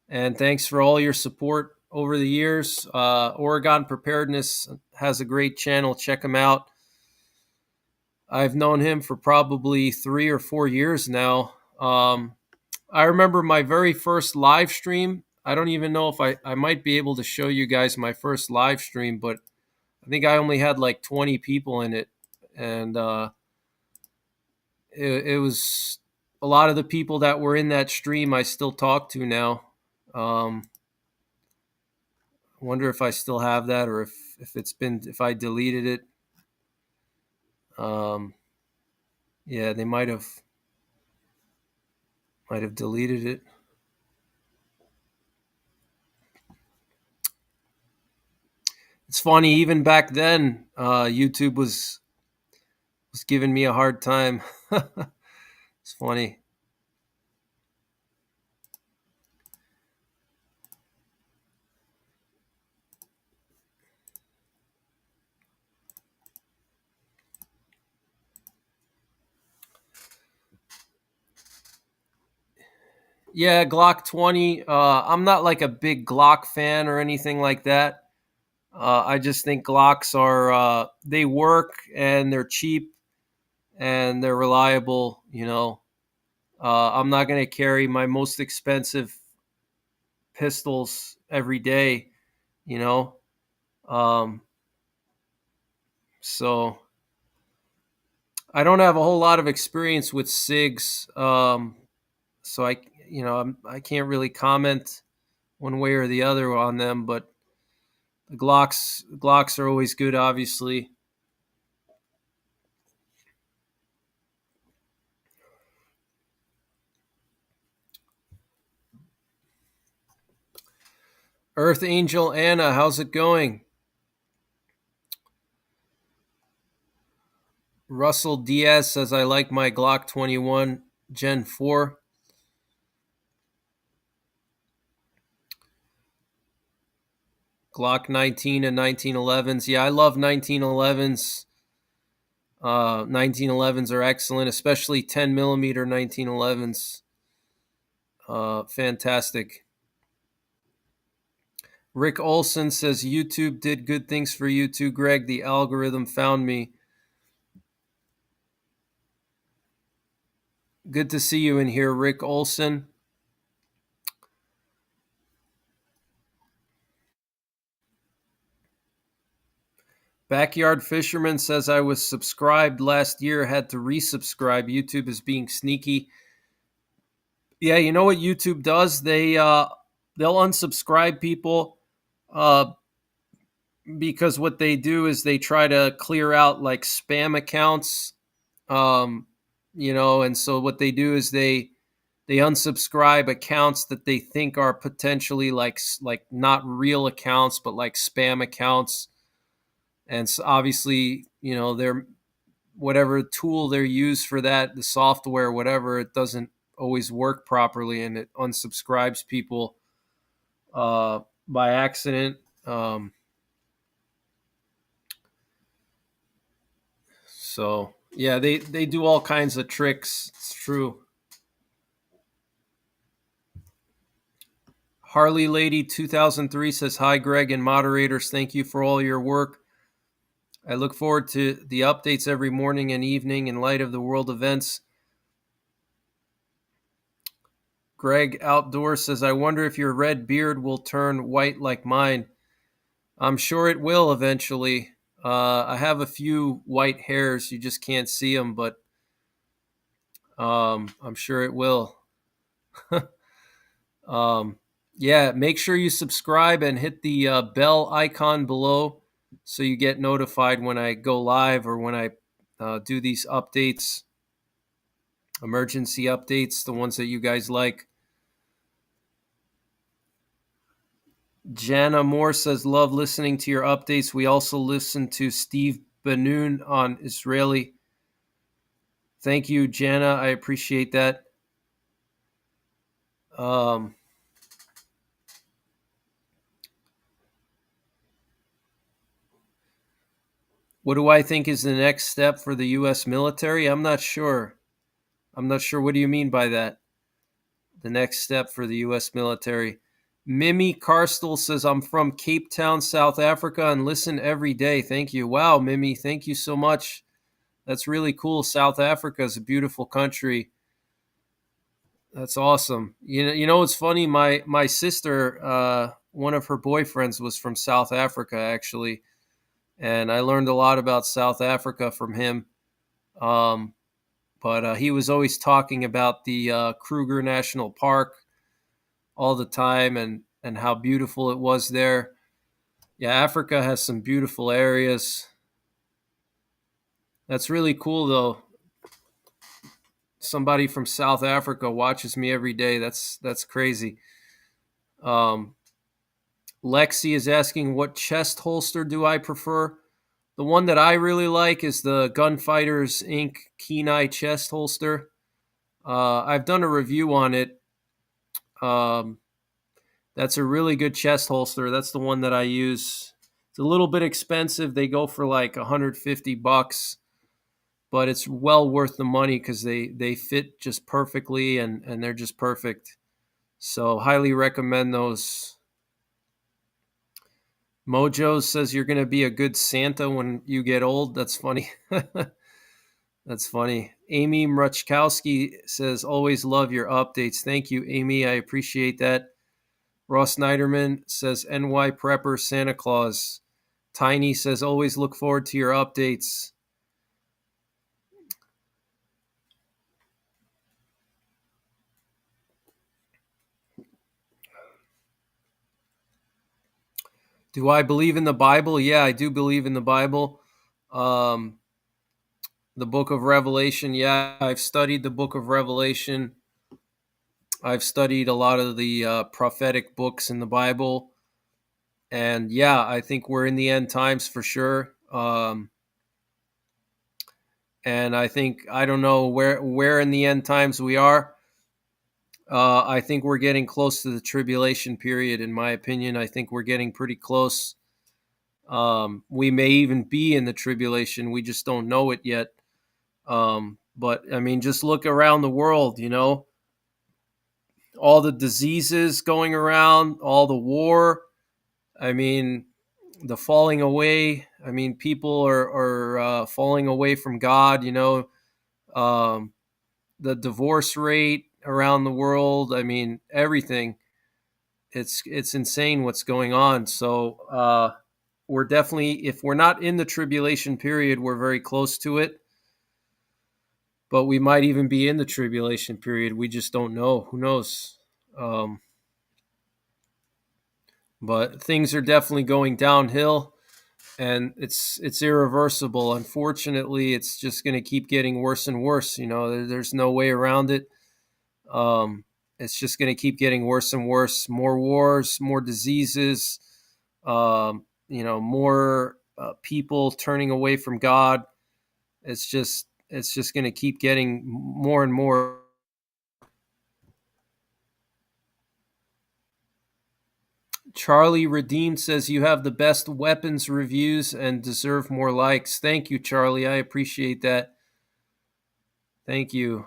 And thanks for all your support over the years. Oregon Preparedness has a great channel. Check him out. I've known him for probably 3 or 4 years now. I remember my very first live stream. I don't even know if I might be able to show you guys my first live stream, but I think I only had like 20 people in it. And it was a lot of the people that were in that stream I still talk to now. Wonder if I still have that or if I deleted it. Um, yeah, they might have Might have deleted it. It's funny, even back then, YouTube was giving me a hard time. It's funny. Yeah, Glock 20. I'm not like a big Glock fan or anything like that. I just think Glocks are they work and they're cheap and they're reliable. I'm not going to carry my most expensive pistols every day. You know, um, so I don't have a whole lot of experience with SIGs. So I can't really comment one way or the other on them, but the Glocks are always good, obviously. Earth Angel Anna, how's it going? Russell Diaz says I like my Glock 21 Gen 4. Glock 19 and 1911s. Yeah, I love 1911s. 1911s are excellent, especially 10 millimeter 1911s. Fantastic. Rick Olson says YouTube did good things for you too, Greg. The algorithm found me. Good to see you in here, Rick Olson. Backyard Fisherman says I was subscribed last year, had to resubscribe. YouTube is being sneaky. Yeah, you know what YouTube does? They'll unsubscribe people uh, because what they do is they try to clear out like spam accounts. Um, and so what they do is they unsubscribe accounts that they think are potentially like not real accounts but like spam accounts. And so obviously, they're whatever tool they're used for that, the software, whatever, it doesn't always work properly and it unsubscribes people by accident. So yeah, they do all kinds of tricks. It's true. Harley Lady 2003 says, "Hi, Greg and moderators. Thank you for all your work. I look forward to the updates every morning and evening in light of the world events." Greg Outdoor says, "I wonder if your red beard will turn white like mine." I'm sure it will eventually. I have a few white hairs. You just can't see them, but I'm sure it will. um, yeah, make sure you subscribe and hit the bell icon below so you get notified when I go live or when I do these updates, emergency updates, the ones that you guys like. Jana Moore says, "Love listening to your updates. We also listen to Steve Banoon on Israeli." Thank you, Jana. I appreciate that. Um, what do I think is the next step for the U.S. military? I'm not sure. I'm not sure. What do you mean by that? The next step for the U.S. military. Mimi Karstel says, "I'm from Cape Town, South Africa, and listen every day." Thank you. Wow, Mimi, thank you so much. That's really cool. South Africa is a beautiful country. That's awesome. It's funny. My sister, one of her boyfriends was from South Africa, actually, and I learned a lot about South Africa from him. Um, but he was always talking about the Kruger National Park all the time and how beautiful it was there. Yeah, Africa has some beautiful areas. That's really cool, though. somebody from South Africa watches me every day. That's crazy. Um, Lexi is asking, what chest holster do I prefer? The one that I really like is the Gunfighters Inc. Kenai chest holster. I've done a review on it. Um, that's a really good chest holster. That's the one that I use. It's a little bit expensive. They go for like $150, but it's well worth the money because they fit just perfectly, and they're just perfect. So highly recommend those. Mojo says you're going to be a good Santa when you get old. That's funny. That's funny. Amy Mruchkowski says, always love your updates. Thank you, Amy. I appreciate that. Ross Snyderman says, NY Prepper Santa Claus. Tiny says, always look forward to your updates. Do I believe in the Bible? Yeah, I do believe in the Bible. Um, the book of Revelation. Yeah, I've studied the book of Revelation. I've studied a lot of the prophetic books in the Bible. And yeah, I think we're in the end times for sure. And I think, I don't know where in the end times we are. I think we're getting close to the tribulation period, in my opinion. I think we're getting pretty close. We may even be in the tribulation. We just don't know it yet. But I mean, just look around the world, all the diseases going around, all the war. I mean, the falling away. I mean, people are falling away from God, um, the divorce rate around the world. I mean, everything. It's insane what's going on. So we're definitely, if we're not in the tribulation period, we're very close to it. But we might even be in the tribulation period. We just don't know. Who knows? Um, but things are definitely going downhill, and it's irreversible. Unfortunately, it's just going to keep getting worse and worse. There's no way around it. Um, it's just going to keep getting worse and worse. More wars, more diseases, more people turning away from God. It's just going to keep getting more and more. Charlie Redeemed says you have the best weapons reviews and deserve more likes. Thank you, Charlie. I appreciate that. Thank you.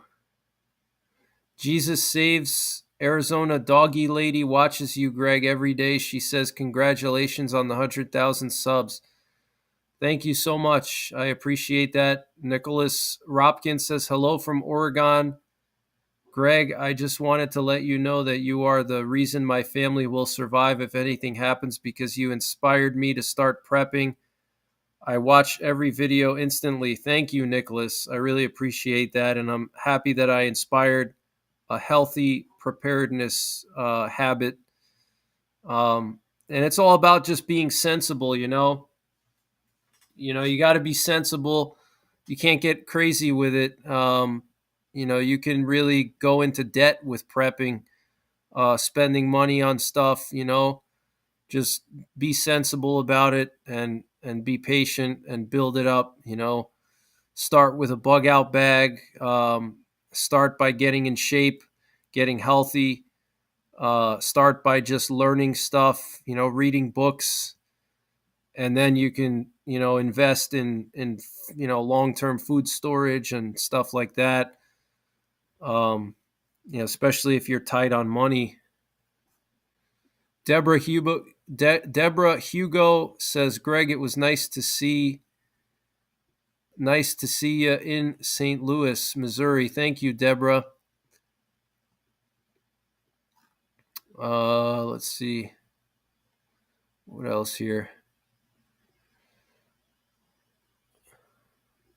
Jesus Saves Arizona Doggy Lady watches you, Greg, every day. She says, congratulations on the 100,000 subs. Thank you so much. I appreciate that. Nicholas Ropkin says, hello from Oregon. Greg, I just wanted to let you know that you are the reason my family will survive if anything happens, because you inspired me to start prepping. I watch every video instantly. Thank you, Nicholas. I really appreciate that, and I'm happy that I inspired a healthy preparedness habit. And it's all about just being sensible, you got to be sensible. You can't get crazy with it. You can really go into debt with prepping, spending money on stuff. Just be sensible about it, and be patient and build it up. Start with a bug out bag. Start by getting in shape, getting healthy. Start by just learning stuff. Reading books, and then you can invest in long-term food storage and stuff like that. Especially if you're tight on money. Deborah Hugo says, Greg, it was nice to see you in St. Louis, Missouri. Thank you, Deborah. Let's see what else here.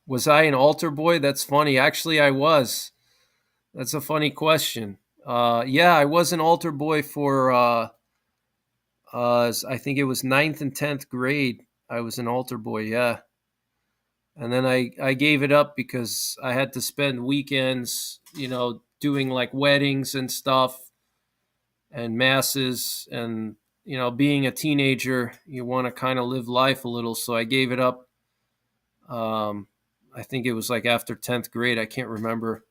Was I an altar boy? That's funny. Actually, I was. That's a funny question. Yeah, I was an altar boy for I think it was 9th and 10th grade. I was an altar boy. Yeah. And then I gave it up because I had to spend weekends, doing like weddings and stuff and masses. And, being a teenager, you want to kind of live life a little. So I gave it up. Um, I think it was like after 10th grade. I can't remember.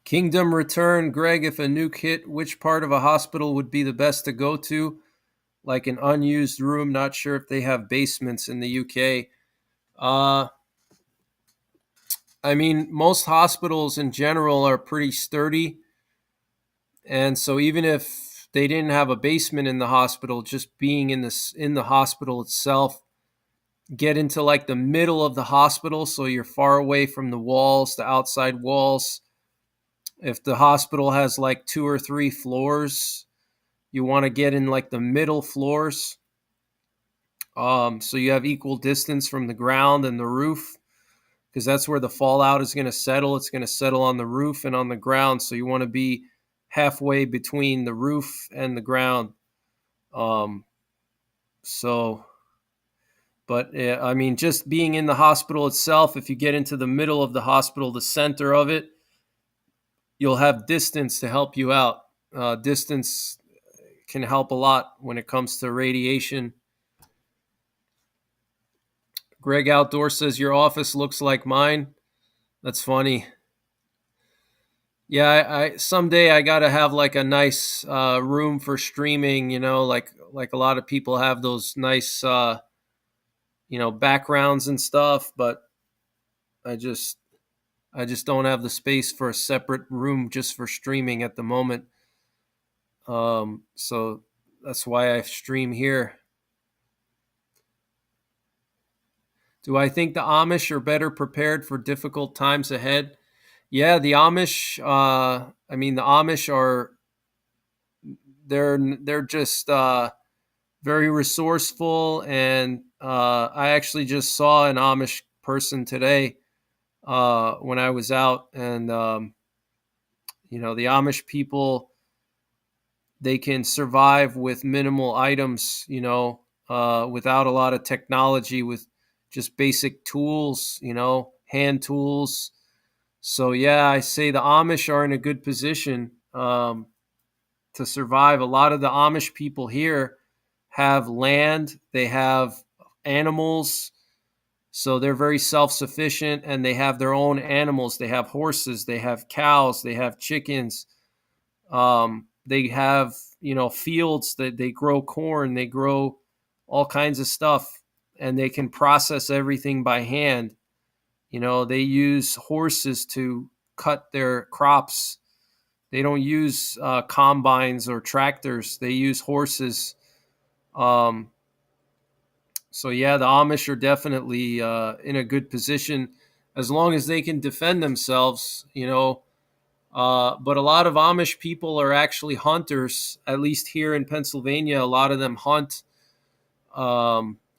Kingdom Return, Greg, if a nuke hit, which part of a hospital would be the best to go to? Like an unused room. Not sure if they have basements in the UK. Uh, I mean, most hospitals in general are pretty sturdy. And so even if they didn't have a basement in the hospital, just being in the hospital itself, get into like the middle of the hospital so you're far away from the walls, the outside walls. If the hospital has like 2 or 3 floors, you want to get in like the middle floors, so you have equal distance from the ground and the roof, because that's where the fallout is going to settle. It's going to settle on the roof and on the ground. So you want to be halfway between the roof and the ground. Um, so, but I mean, just being in the hospital itself, if you get into the middle of the hospital, the center of it, you'll have distance to help you out. Distance can help a lot when it comes to radiation. Greg Outdoor says your office looks like mine. That's funny. Yeah, I someday I gotta have like a nice room for streaming. Like a lot of people have those nice backgrounds and stuff. But I just I just don't have the space for a separate room just for streaming at the moment. So that's why I stream here. Do I think the Amish are better prepared for difficult times ahead? Yeah, the Amish. I mean, the Amish are they're just very resourceful, and I actually just saw an Amish person today when I was out, and the Amish people, they can survive with minimal items, without a lot of technology, with just basic tools, hand tools. So yeah, I say the Amish are in a good position to survive. A lot of the Amish people here have land, they have animals, so they're very self sufficient, and they have their own animals. They have horses, they have cows, they have chickens. They have, fields that they grow corn, they grow all kinds of stuff, and they can process everything by hand. They use horses to cut their crops. They don't use combines or tractors. They use horses. Um, so yeah, the Amish are definitely in a good position as long as they can defend themselves. But a lot of Amish people are actually hunters. At least here in Pennsylvania, a lot of them hunt.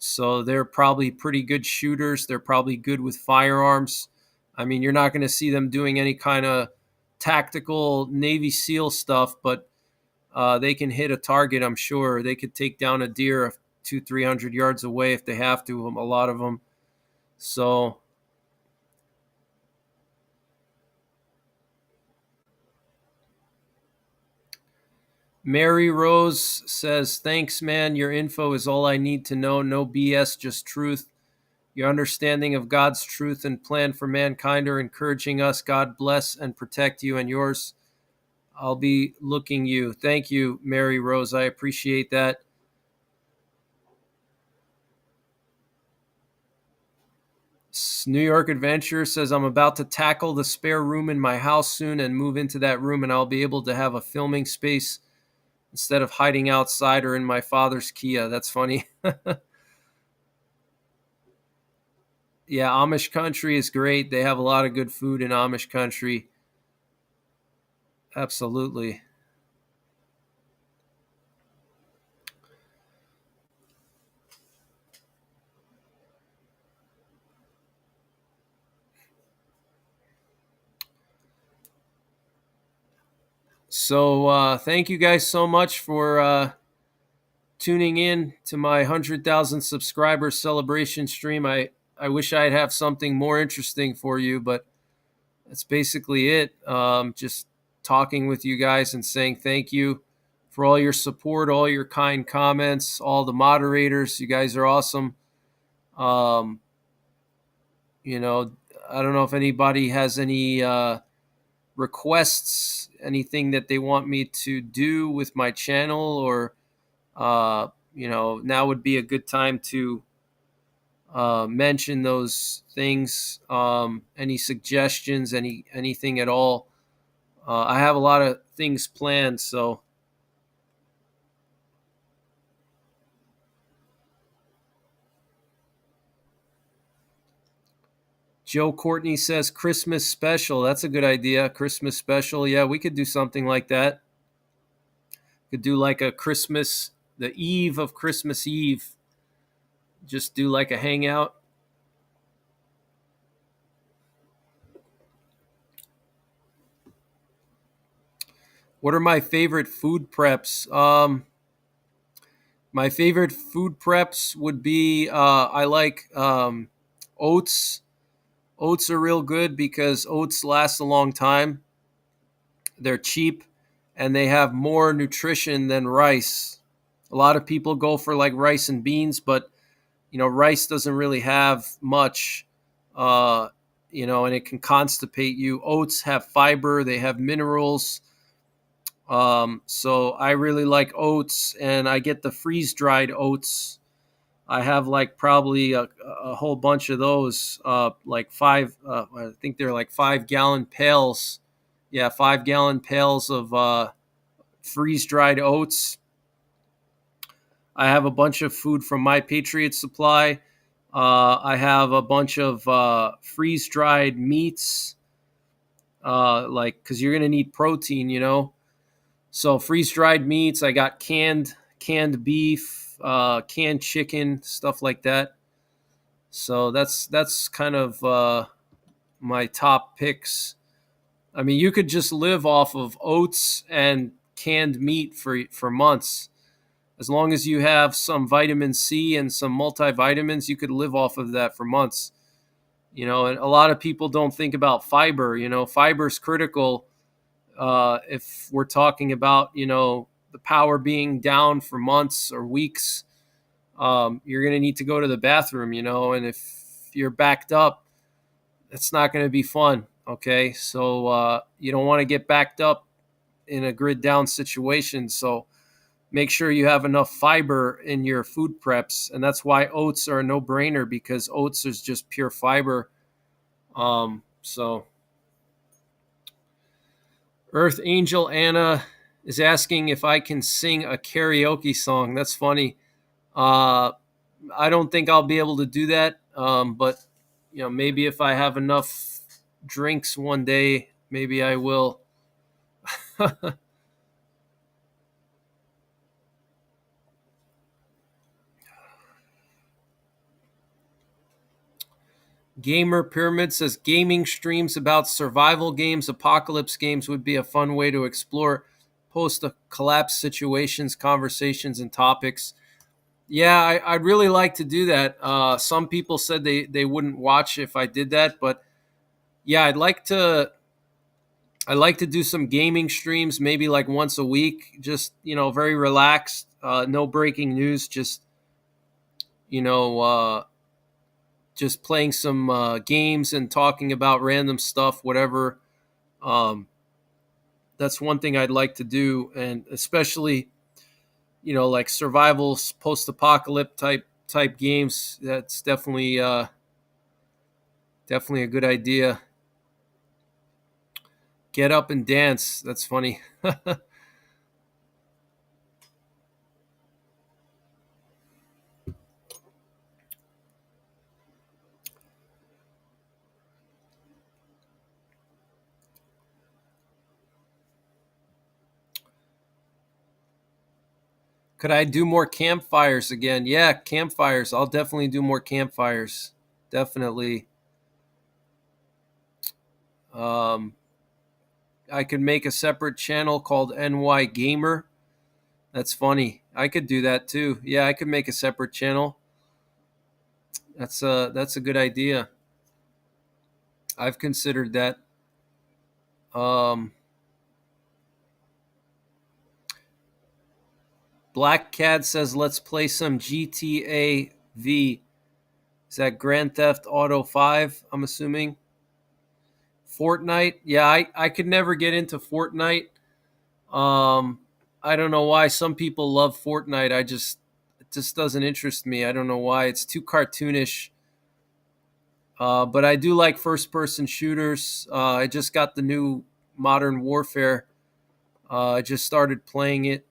So they're probably pretty good shooters. They're probably good with firearms. I mean, you're not going to see them doing any kind of tactical Navy SEAL stuff, but they can hit a target. I'm sure they could take down a deer 200-300 yards away if they have to. A lot of them. So Mary Rose says, "Thanks, man. Your info is all I need to know. No BS, just truth. Your understanding of God's truth and plan for mankind are encouraging us. God bless and protect you and yours. I'll be looking you." Thank you, Mary Rose. I appreciate that. New York Adventure says, "I'm about to tackle the spare room in my house soon and move into that room, and I'll be able to have a filming space instead of hiding outside or in my father's Kia." That's funny. Yeah, Amish country is great. They have a lot of good food in Amish country. Absolutely. So thank you guys so much for tuning in to my 100,000 subscriber celebration stream. I wish I'd have something more interesting for you, but that's basically it. Just talking with you guys and saying thank you for all your support, all your kind comments, all the moderators. You guys are awesome. Um, you know, I don't know if anybody has any requests, anything that they want me to do with my channel, or now would be a good time to mention those things. Any suggestions, anything at all? I have a lot of things planned, so Joe Courtney says Christmas special. That's a good idea. Christmas special. Yeah, we could do something like that. Could do like a Christmas, the eve of Christmas Eve. Just do like a hangout. What are my favorite food preps? My favorite food preps would be I like oats. Oats are real good because oats last a long time. They're cheap and they have more nutrition than rice. A lot of people go for like rice and beans, but rice doesn't really have much, uh, and it can constipate you. Oats have fiber, they have minerals. So I really like oats, and I get the freeze dried oats. I have like probably a whole bunch of those, like five, I think they're like 5 gallon pails. Yeah, 5 gallon pails of freeze dried oats. I have a bunch of food from My Patriot Supply. I have a bunch of freeze dried meats, like because you're gonna need protein, So freeze dried meats. I got canned beef, canned chicken, stuff like that. So that's kind of my top picks. I mean, you could just live off of oats and canned meat for months. As long as you have some vitamin C and some multivitamins, you could live off of that for months. And a lot of people don't think about fiber. Fiber is critical if we're talking about, the power being down for months or weeks. You're going to need to go to the bathroom, and if you're backed up, it's not going to be fun. Okay. So you don't want to get backed up in a grid down situation. So make sure you have enough fiber in your food preps. And that's why oats are a no brainer, because oats is just pure fiber. So Earth Angel Anna is asking if I can sing a karaoke song. That's funny. Uh, I don't think I'll be able to do that. But maybe if I have enough drinks one day, maybe I will. Gamer Pyramid says gaming streams about survival games, apocalypse games would be a fun way to explore post-collapse situations, conversations, and topics. Yeah, I'd really like to do that. Some people said they wouldn't watch if I did that, but yeah, I'd like to do some gaming streams, maybe like once a week, just very relaxed, no breaking news, you know uh, just playing some games and talking about random stuff, whatever. Um, that's one thing I'd like to do, and especially like survival, post-apocalypse type games. That's definitely a good idea. Get up and dance. That's funny. Could I do more campfires again? Yeah, campfires. I'll definitely do more campfires. Definitely. Um, I could make a separate channel called NY Gamer. That's funny. I could do that too. Yeah, I could make a separate channel. That's a good idea. I've considered that. Um, Black Cat says, "Let's play some GTA V." Is that Grand Theft Auto 5? I'm assuming. Fortnite. Yeah, I could never get into Fortnite. Um, I don't know why some people love Fortnite. It just doesn't interest me. I don't know why. It's too cartoonish. But I do like first person shooters. I just got the new Modern Warfare. I just started playing it.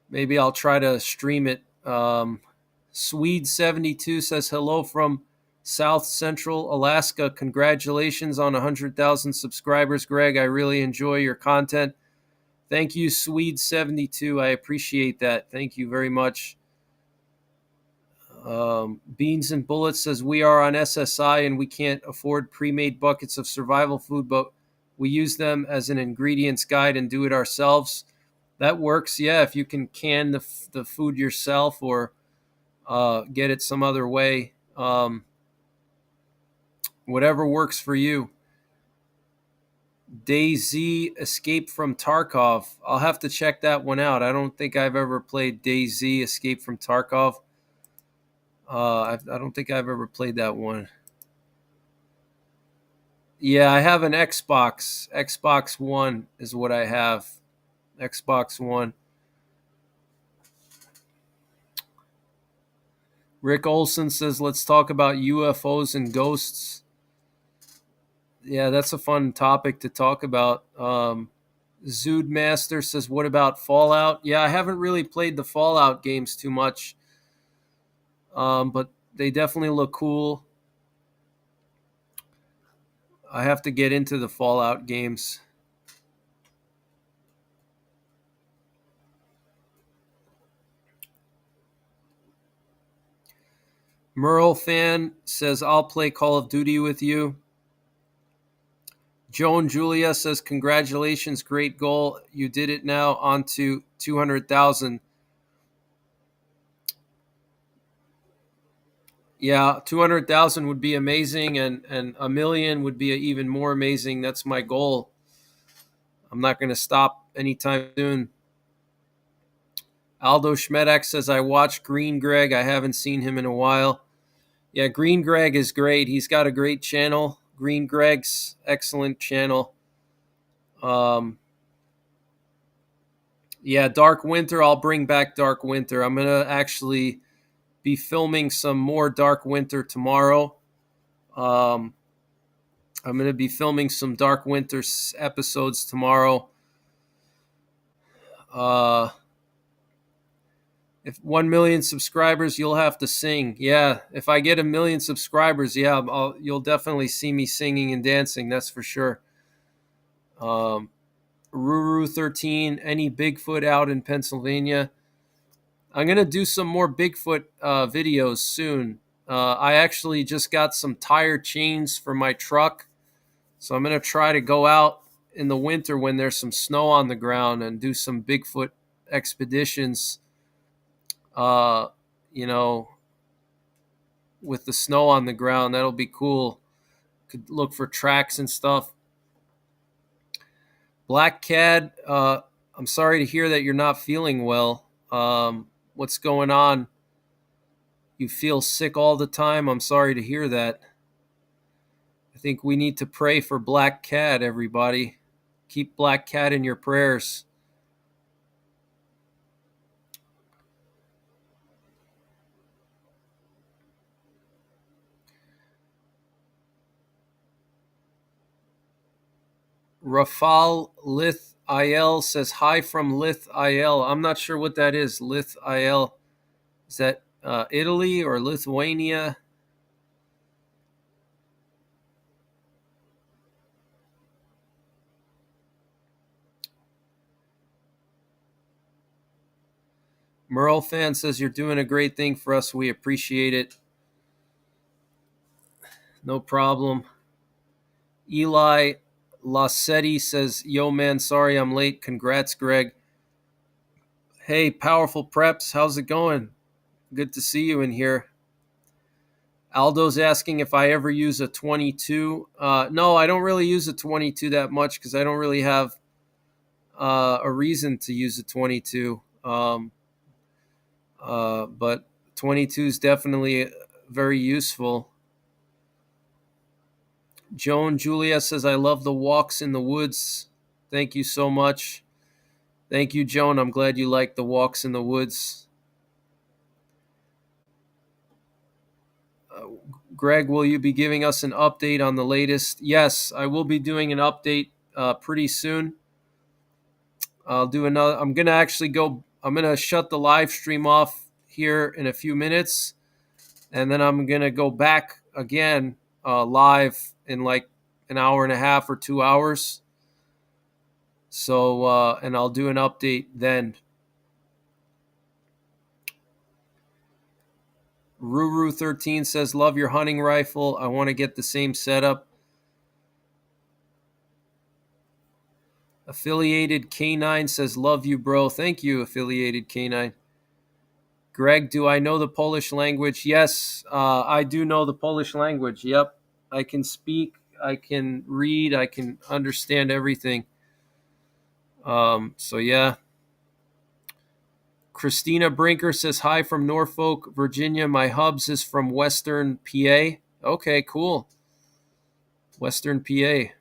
Maybe I'll try to stream it. Swede72 says hello from South Central Alaska. Congratulations on 100,000 subscribers, Greg. I really enjoy your content. Thank you, Swede72. I appreciate that. Thank you very much. Beans and Bullets says we are on SSI and we can't afford pre-made buckets of survival food, but we use them as an ingredients guide and do it ourselves. That works, yeah. If you can can the food yourself or get it some other way, whatever works for you. DayZ Escape from Tarkov. I'll have to check that one out. I don't think I've ever played DayZ Escape from Tarkov. I don't think I've ever played that one. Yeah, I have an Xbox. Xbox One is what I have. Xbox One. Rick Olson says, let's talk about UFOs and ghosts. Yeah, that's a fun topic to talk about. Zood Master says, what about Fallout? Yeah, I haven't really played the Fallout games too much, but they definitely look cool. I have to get into the Fallout games. Merle fan says, I'll play Call of Duty with you. Joan Julia says, congratulations, great goal. You did it now, on to 200,000. Yeah, 200,000 would be amazing, and a million would be even more amazing. That's my goal. I'm not going to stop anytime soon. Aldo Schmedak says, I watched Green Greg. I haven't seen him in a while. Yeah, Green Greg is great. He's got a great channel. Green Greg's excellent channel. Yeah, Dark Winter. I'll bring back Dark Winter. I'm going to actually be filming some more Dark Winter tomorrow. I'm going to be filming some Dark Winter episodes tomorrow. If 1 million subscribers, you'll have to sing. Yeah, if I get 1 million subscribers, yeah, you'll definitely see me singing and dancing. That's for sure. Ruru13, any Bigfoot out in Pennsylvania? I'm going to do some more Bigfoot videos soon. I actually just got some tire chains for my truck. So I'm going to try to go out in the winter when there's some snow on the ground and do some Bigfoot expeditions, you know, with the snow on the ground. That'll be cool. Could look for tracks and stuff. Black Cat, I'm sorry to hear that you're not feeling well. What's going on? You feel sick all the time? I'm sorry to hear that. I think we need to pray for Black Cat, everybody. Keep Black Cat in your prayers. Rafal Lith IL says, hi from Lith IL. I'm not sure what that is. Lith IL. Is that Italy or Lithuania? Merle fan says, you're doing a great thing for us. We appreciate it. No problem. Eli Lassetti says, "Yo, man, sorry I'm late. Congrats, Greg." Hey, Powerful Preps, how's it going? Good to see you in here. Aldo's asking if I ever use a 22. No, I don't really use a 22 that much because I don't really have a reason to use a 22. But 22 is definitely very useful. Joan Julia says, I love the walks in the woods. Thank you so much. Thank you, Joan. I'm glad you like the walks in the woods. Greg, will you be giving us an update on the latest? Yes, I will be doing an update pretty soon. I'll do another. I'm going to actually go. I'm going to shut the live stream off here in a few minutes. And then I'm going to go back again live in like an hour and a half or 2 hours. So, and I'll do an update then. Ruru13 says, love your hunting rifle. I want to get the same setup. Affiliated K9 says, love you, bro. Thank you, Affiliated K9. Greg, do I know the Polish language? Yes, I do know the Polish language. Yep. I can speak, I can read, I can understand everything. So, yeah. Christina Brinker says, hi from Norfolk, Virginia. My hubs is from Western PA. Okay, cool. Western PA.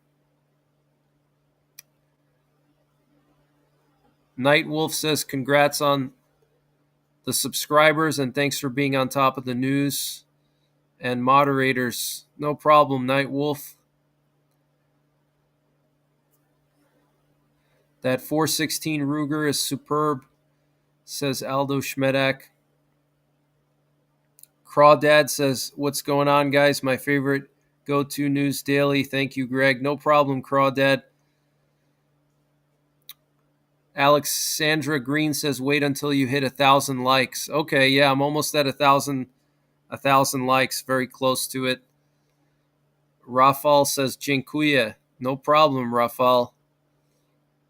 Night Wolf says, congrats on the subscribers and thanks for being on top of the news and moderators. No problem, Night Wolf. That 416 Ruger is superb, says Aldo Schmedak. Crawdad says, what's going on, guys? My favorite go-to news daily. Thank you, Greg. No problem, Crawdad. Alexandra Green says, wait until you hit 1,000 likes. Okay, yeah, I'm almost at 1,000 likes, very close to it. Rafal says, dziękuję. No problem, Rafal.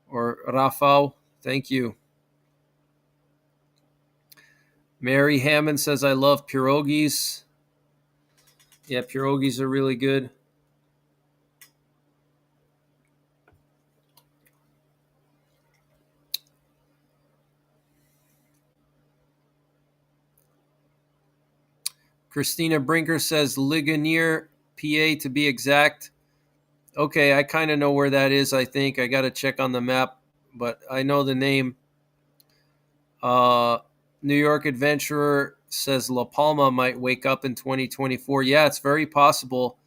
Or Rafał, thank you. Mary Hammond says, I love pierogies. Yeah, pierogies are really good. Christina Brinker says, Ligonier, PA to be exact. Okay, I kind of know where that is, I think. I got to check on the map, but I know the name. New York Adventurer says La Palma might wake up in 2024. Yeah, it's very possible.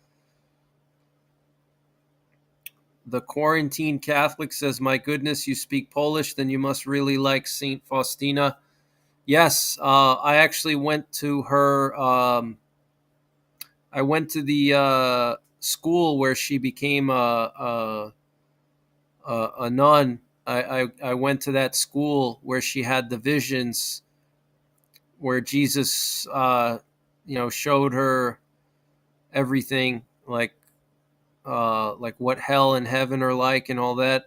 The Quarantine Catholic says, my goodness, you speak Polish, then you must really like St. Faustina. Yes, I actually went to her. I went to the school where she became a nun. I went to that school where she had the visions, where Jesus, showed her everything, like what hell and heaven are like and all that.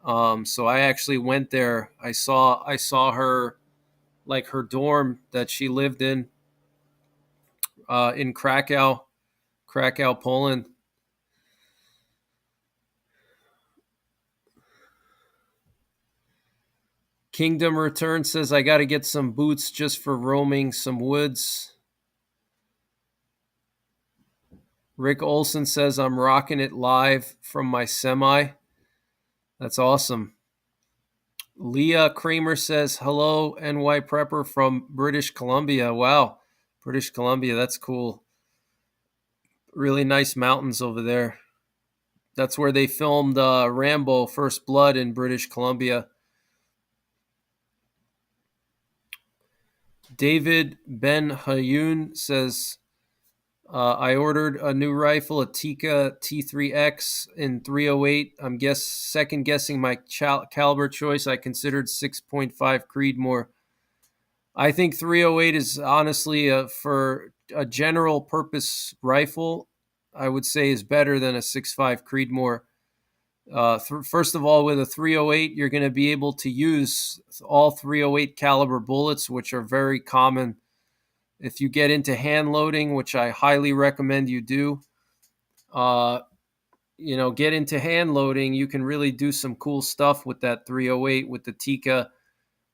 So I actually went there. I saw her, like her dorm that she lived in Krakow, Poland. Kingdom Return says, I got to get some boots just for roaming some woods. Rick Olson says, I'm rocking it live from my semi. That's awesome. Leah Kramer says, hello, NYPrepper from British Columbia. Wow, British Columbia, that's cool. Really nice mountains over there. That's where they filmed Rambo First Blood in British Columbia. David Ben Hayun says, I ordered a new rifle, a Tika T3X in 308. I'm second guessing my caliber choice. I considered 6.5 Creedmoor. I think 308 is honestly for a general purpose rifle, I would say is better than a 6.5 Creedmoor. First of all, with a 308, you're going to be able to use all 308 caliber bullets, which are very common. If you get into hand loading, which I highly recommend you do, uh, get into hand loading, you can really do some cool stuff with that 308 with the Tika.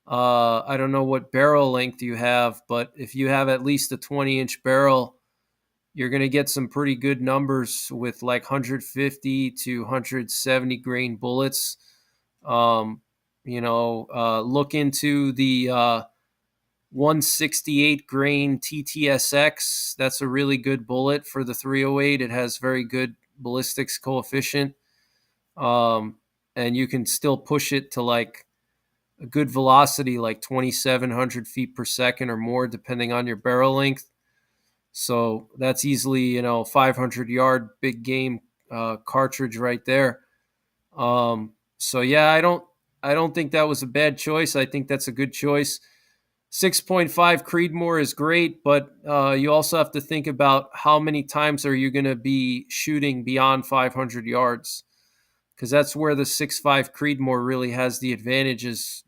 I don't know what barrel length you have, but if you have at least a 20-inch barrel, you're going to get some pretty good numbers with like 150 to 170 grain bullets. Um, Look into the 168 grain TTSX. That's a really good bullet for the 308. It has very good ballistics coefficient. Um, and you can still push it to like a good velocity, like 2,700 feet per second or more, depending on your barrel length. So that's easily, 500-yard big game cartridge right there. So yeah, I don't think that was a bad choice. I think that's a good choice. 6.5 Creedmoor is great, but you also have to think about how many times are you going to be shooting beyond 500 yards, because that's where the 6.5 Creedmoor really has the advantages.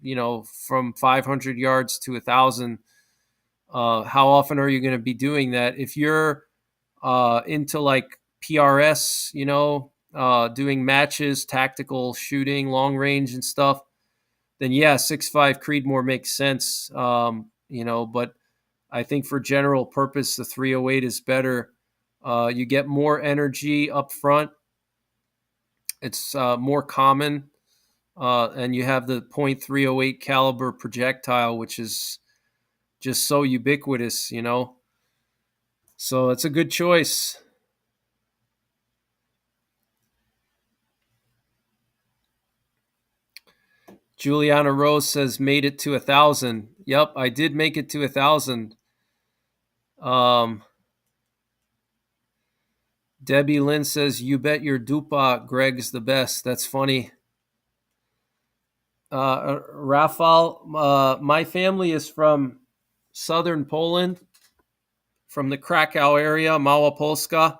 From 500 yards to 1,000. How often are you going to be doing that? If you're into like PRS, doing matches, tactical shooting, long range and stuff, then yeah, 6.5 Creedmoor makes sense. But I think for general purpose, the 308 is better. You get more energy up front. It's more common, and you have the .308 caliber projectile, which is just so ubiquitous. So it's a good choice. Juliana Rose says made it to 1,000. Yep, I did make it to 1,000. Um, Debbie Lynn says, "You bet your dupa, Greg's the best." That's funny. Rafal, my family is from southern Poland, from the Krakow area, Małopolska.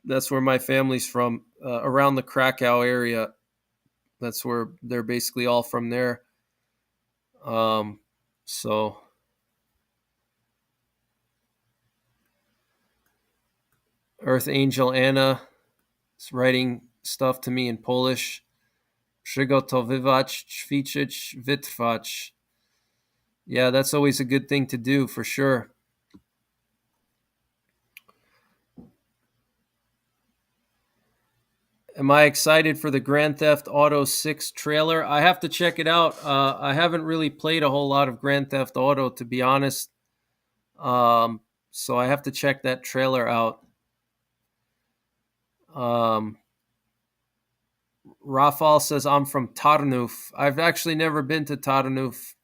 That's where my family's from, around the Krakow area. That's where they're basically all from there. Um, so Earth Angel Anna is writing stuff to me in Polish. Przygotowywać, ćwiczyć, wytrwać. Yeah, that's always a good thing to do for sure. Am I excited for the Grand Theft Auto 6 trailer? I have to check it out. I haven't really played a whole lot of Grand Theft Auto, to be honest. So I have to check that trailer out. Rafal says, I'm from Tarnów. I've actually never been to Tarnów.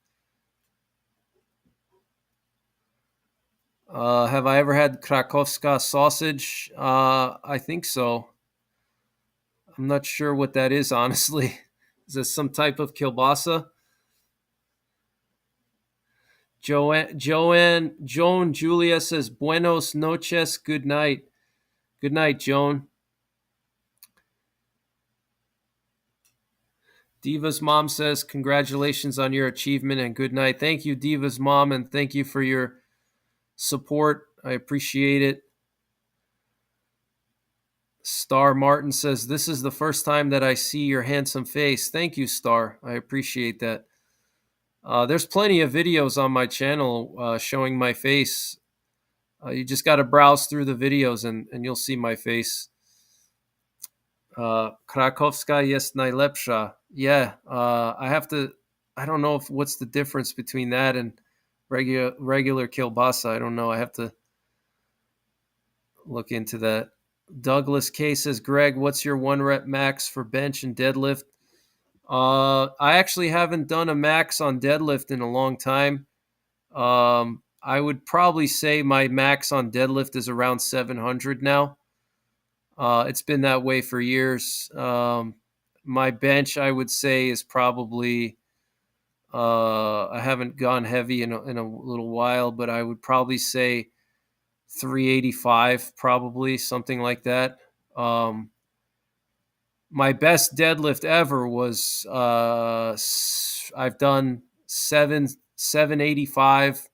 Have I ever had Krakowska sausage? I think so. I'm not sure what that is, honestly. Is this some type of kielbasa? Joan Julia says, Buenos noches, good night. Good night, Joan. Diva's mom says, congratulations on your achievement and good night. Thank you, Diva's mom, and thank you for your support. I appreciate it. Star Martin says, this is the first time that I see your handsome face. Thank you, Star. I appreciate that. There's plenty of videos on my channel showing my face. You just got to browse through the videos and you'll see my face. Krakowska jest najlepsza. Yeah, I don't know what's the difference between that and regular kielbasa. I don't know. I have to look into that. Douglas K says, Greg, what's your 1 rep max for bench and deadlift? I actually haven't done a max on deadlift in a long time. I would probably say my max on deadlift is around 700 now. It's been that way for years. My bench, I would say, is probably, I haven't gone heavy in a little while, but I would probably say 385, probably something like that. My best deadlift ever was I've done 785,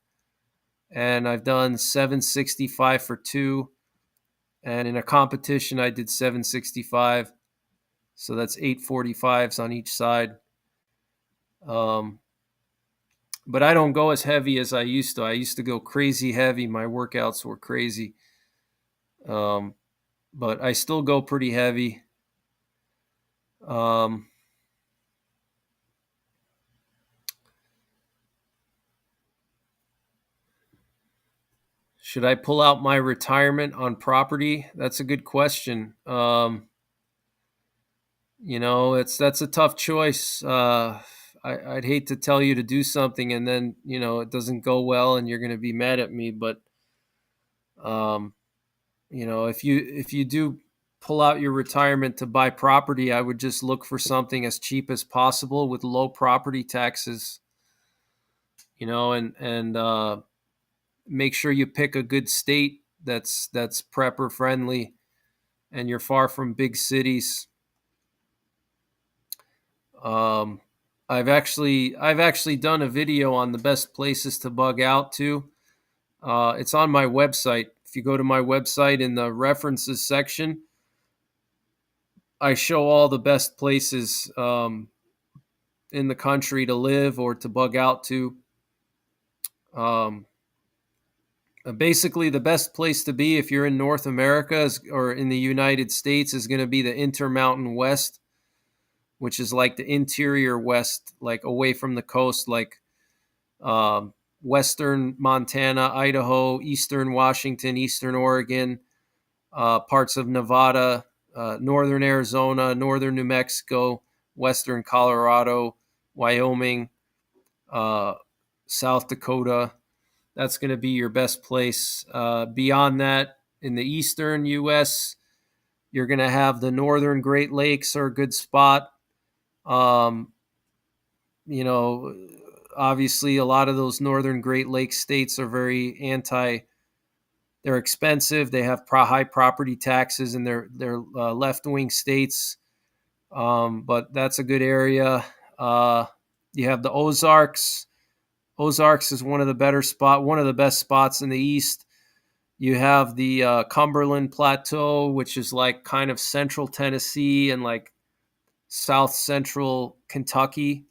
and I've done 765 for two, and in a competition I did 765. So that's 845s on each side. Um, but I don't go as heavy as I used to. I used to go crazy heavy. My workouts were crazy. Um, but I still go pretty heavy. Um, should I pull out my retirement on property? That's a good question. That's a tough choice. I'd hate to tell you to do something and then it doesn't go well and you're going to be mad at me. But um, if you do pull out your retirement to buy property, I would just look for something as cheap as possible with low property taxes. And make sure you pick a good state that's prepper friendly and you're far from big cities. Um, I've actually done a video on the best places to bug out to. It's on my website. If you go to my website in the references section, I show all the best places in the country to live or to bug out to. Um, Basically, the best place to be if you're in North America or in the United States is going to be the Intermountain West, which is like the interior West, like away from the coast, like western Montana, Idaho, eastern Washington, eastern Oregon, parts of Nevada, northern Arizona, northern New Mexico, western Colorado, Wyoming, uh, South Dakota. That's going to be your best place. Beyond that, in the eastern U.S., you're going to have the northern Great Lakes are a good spot. Um, you know, Obviously, a lot of those northern Great Lakes states are very anti. They're expensive. They have high property taxes, and they're left wing states. But that's a good area. You have the Ozarks. Ozarks is one of the best spots in the east. You have the Cumberland Plateau, which is like kind of central Tennessee and like south central Kentucky.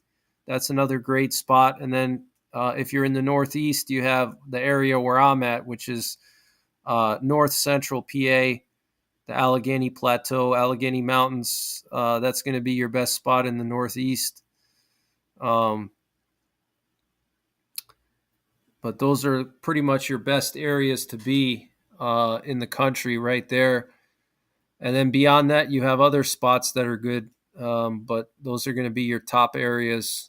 That's another great spot. And then if you're in the Northeast, you have the area where I'm at, which is north central PA, the Allegheny Plateau, Allegheny Mountains. That's going to be your best spot in the Northeast. Um, but those are pretty much your best areas to be in the country right there. And then beyond that, you have other spots that are good, but those are going to be your top areas.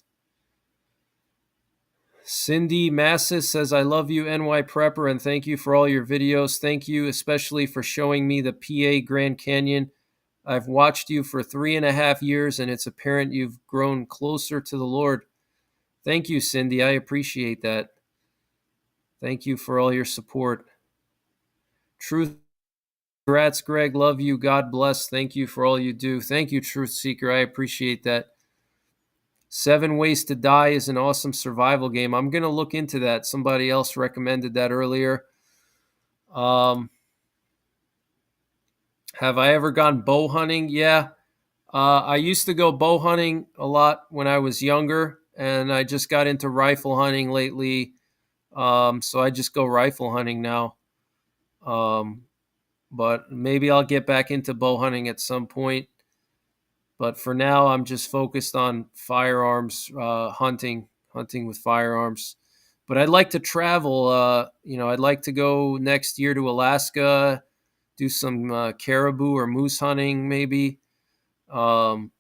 Cindy Massis says, I love you, NYPrepper, and thank you for all your videos. Thank you especially for showing me the PA Grand Canyon. I've watched you for 3.5 years, and it's apparent you've grown closer to the Lord. Thank you, Cindy. I appreciate that. Thank you for all your support. Truth, congrats, Greg. Love you. God bless. Thank you for all you do. Thank you, Truth Seeker. I appreciate that. 7 Ways to Die is an awesome survival game. I'm going to look into that. Somebody else recommended that earlier. Have I ever gone bow hunting? Yeah. I used to go bow hunting a lot when I was younger, and I just got into rifle hunting lately. So I just go rifle hunting now. But maybe I'll get back into bow hunting at some point. But for now, I'm just focused on firearms hunting with firearms. But I'd like to travel. I'd like to go next year to Alaska, do some caribou or moose hunting, maybe, and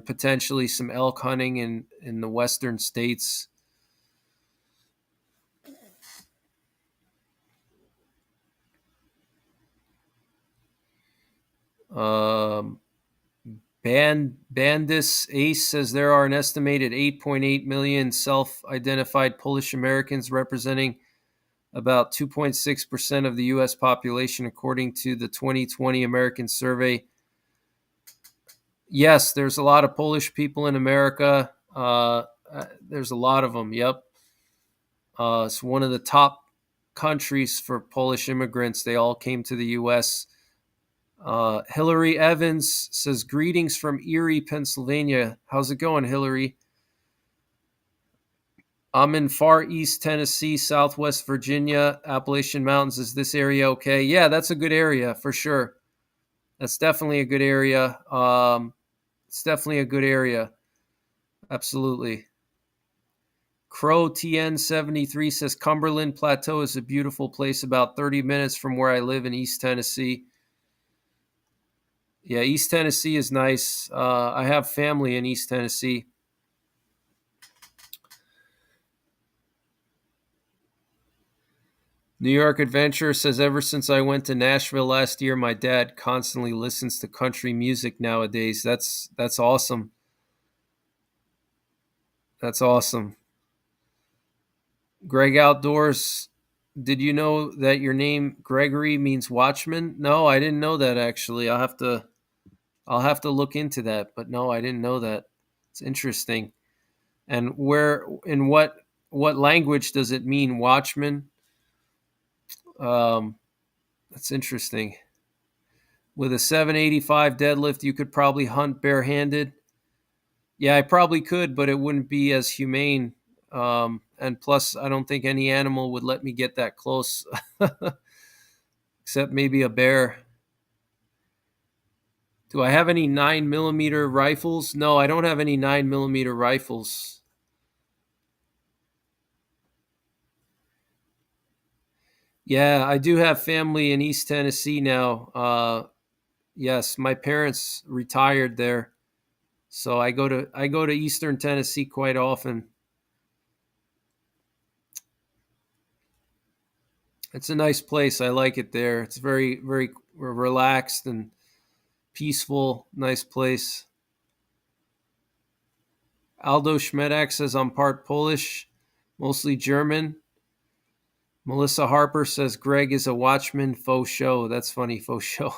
potentially some elk hunting in the western states. Um, Bandis Ace says there are an estimated 8.8 million self-identified Polish Americans, representing about 2.6% of the U.S. population, according to the 2020 American survey. Yes, there's a lot of Polish people in America. There's a lot of them. Yep. It's one of the top countries for Polish immigrants. They all came to the U.S. Hillary Evans says, greetings from Erie, Pennsylvania. How's it going, Hillary? I'm in far east Tennessee, southwest Virginia, Appalachian Mountains. Is this area okay? Yeah, that's a good area for sure. That's definitely a good area. It's definitely a good area. Absolutely. Crow TN73 says Cumberland Plateau is a beautiful place about 30 minutes from where I live in East Tennessee. Yeah, East Tennessee is nice. I have family in East Tennessee. New York Adventure says, ever since I went to Nashville last year, my dad constantly listens to country music nowadays. That's awesome. That's awesome. Greg Outdoors, did you know that your name Gregory means watchman? No, I didn't know that actually. I'll have to look into that, but no, I didn't know that. It's interesting. And where in what language does it mean watchman? Um, that's interesting. With a 785 deadlift, you could probably hunt barehanded. Yeah, I probably could, but it wouldn't be as humane. And plus, I don't think any animal would let me get that close, except maybe a bear. Do I have any 9mm rifles? No, I don't have any 9mm rifles. Yeah, I do have family in East Tennessee now. Yes, my parents retired there, so I go to Eastern Tennessee quite often. It's a nice place. I like it there. It's very very relaxed and peaceful. Nice place. Aldo Schmedak says I'm part Polish, mostly German. Melissa Harper says Greg is a watchman faux show. That's funny, faux show.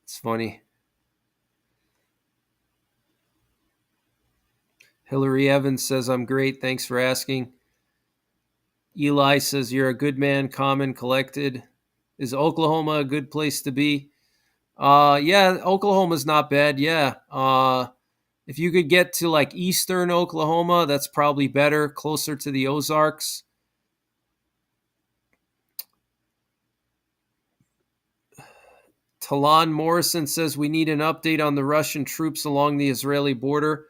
It's funny. Hillary Evans says I'm great. Thanks for asking. Eli says you're a good man, calm and collected. Is Oklahoma a good place to be? Yeah, Oklahoma's not bad. Yeah. If you could get to like eastern Oklahoma, that's probably better, closer to the Ozarks. Talon Morrison says we need an update on the Russian troops along the Israeli border.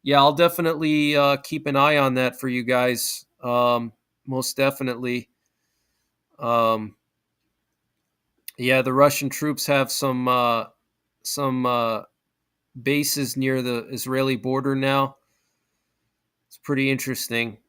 Yeah, I'll definitely keep an eye on that for you guys. Most definitely. Um, yeah, the Russian troops have some bases near the Israeli border now. It's pretty interesting.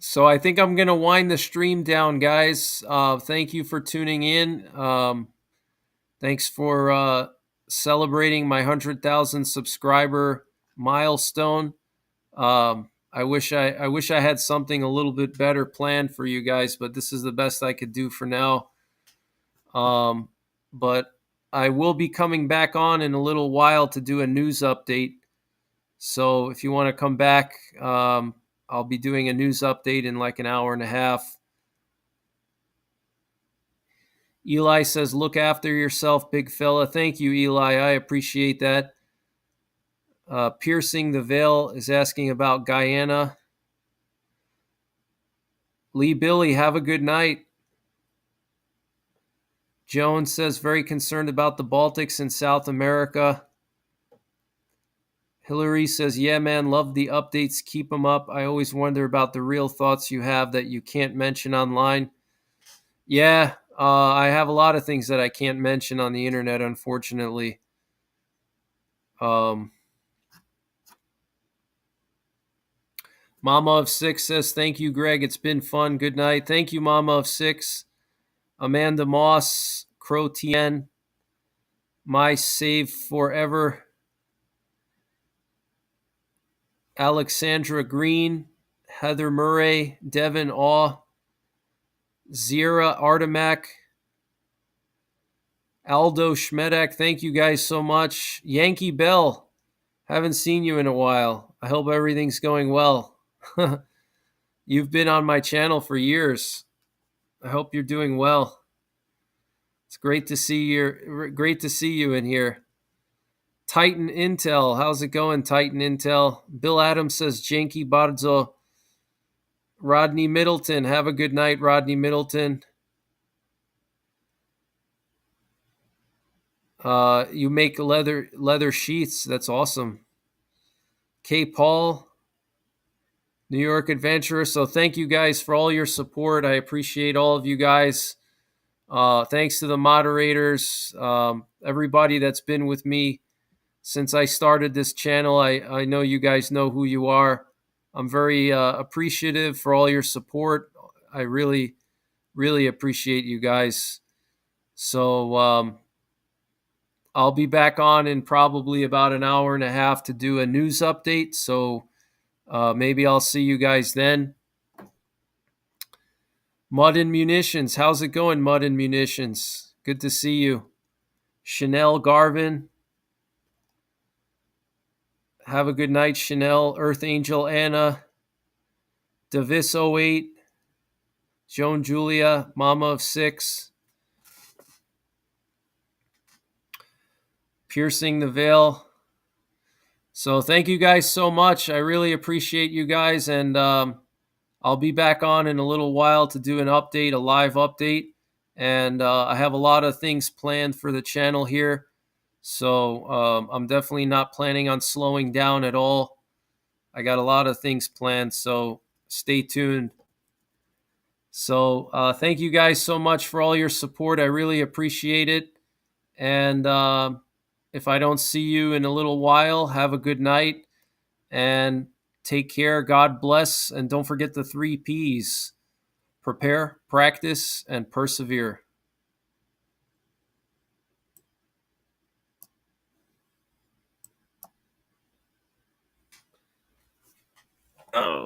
So I think I'm gonna wind the stream down, guys. Thank you for tuning in. Thanks for celebrating my 100,000 subscriber milestone. I wish I had something a little bit better planned for you guys, but this is the best I could do for now. But I will be coming back on in a little while to do a news update. So if you want to come back, I'll be doing a news update in like an hour and a half. Eli says, look after yourself, big fella. Thank you, Eli. I appreciate that. Piercing the Veil is asking about Guyana. Lee Billy, have a good night. Jones says, very concerned about the Baltics and South America. Hillary says, yeah, man, love the updates. Keep them up. I always wonder about the real thoughts you have that you can't mention online. Yeah, I have a lot of things that I can't mention on the internet, unfortunately. Um, Mama of Six says, thank you, Greg. It's been fun. Good night. Thank you, Mama of Six. Amanda Moss, Crow Tien, My Save Forever, Alexandra Green, Heather Murray, Devin Awe, Zira Artemac, Aldo Schmedak. Thank you guys so much. Yankee Bell, haven't seen you in a while. I hope everything's going well. You've been on my channel for years. I hope you're doing well. It's great to see you in here. Titan Intel, how's it going, Titan Intel? Bill Adams says, Dzięki bardzo. Rodney Middleton, have a good night, Rodney Middleton. You make leather sheaths. That's awesome. K. Paul, New York Adventurer. So thank you guys for all your support. I appreciate all of you guys. Thanks to the moderators, everybody that's been with me since I started this channel. I know you guys know who you are. I'm very appreciative for all your support. I really, really appreciate you guys. So I'll be back on in probably about an hour and a half to do a news update. So maybe I'll see you guys then. Mud and Munitions. How's it going, Mud and Munitions? Good to see you. Chanel Garvin. Have a good night, Chanel. Earth Angel Anna. Davis 08. Joan Julia. Mama of Six. Piercing the Veil. So thank you guys so much. I really appreciate you guys. And I'll be back on in a little while to do an update, a live update. And I have a lot of things planned for the channel here. So I'm definitely not planning on slowing down at all. I got a lot of things planned, so stay tuned. So thank you guys so much for all your support. I really appreciate it. And if I don't see you in a little while, have a good night and take care. God bless. And don't forget the 3 Ps: prepare, practice, and persevere. Oh.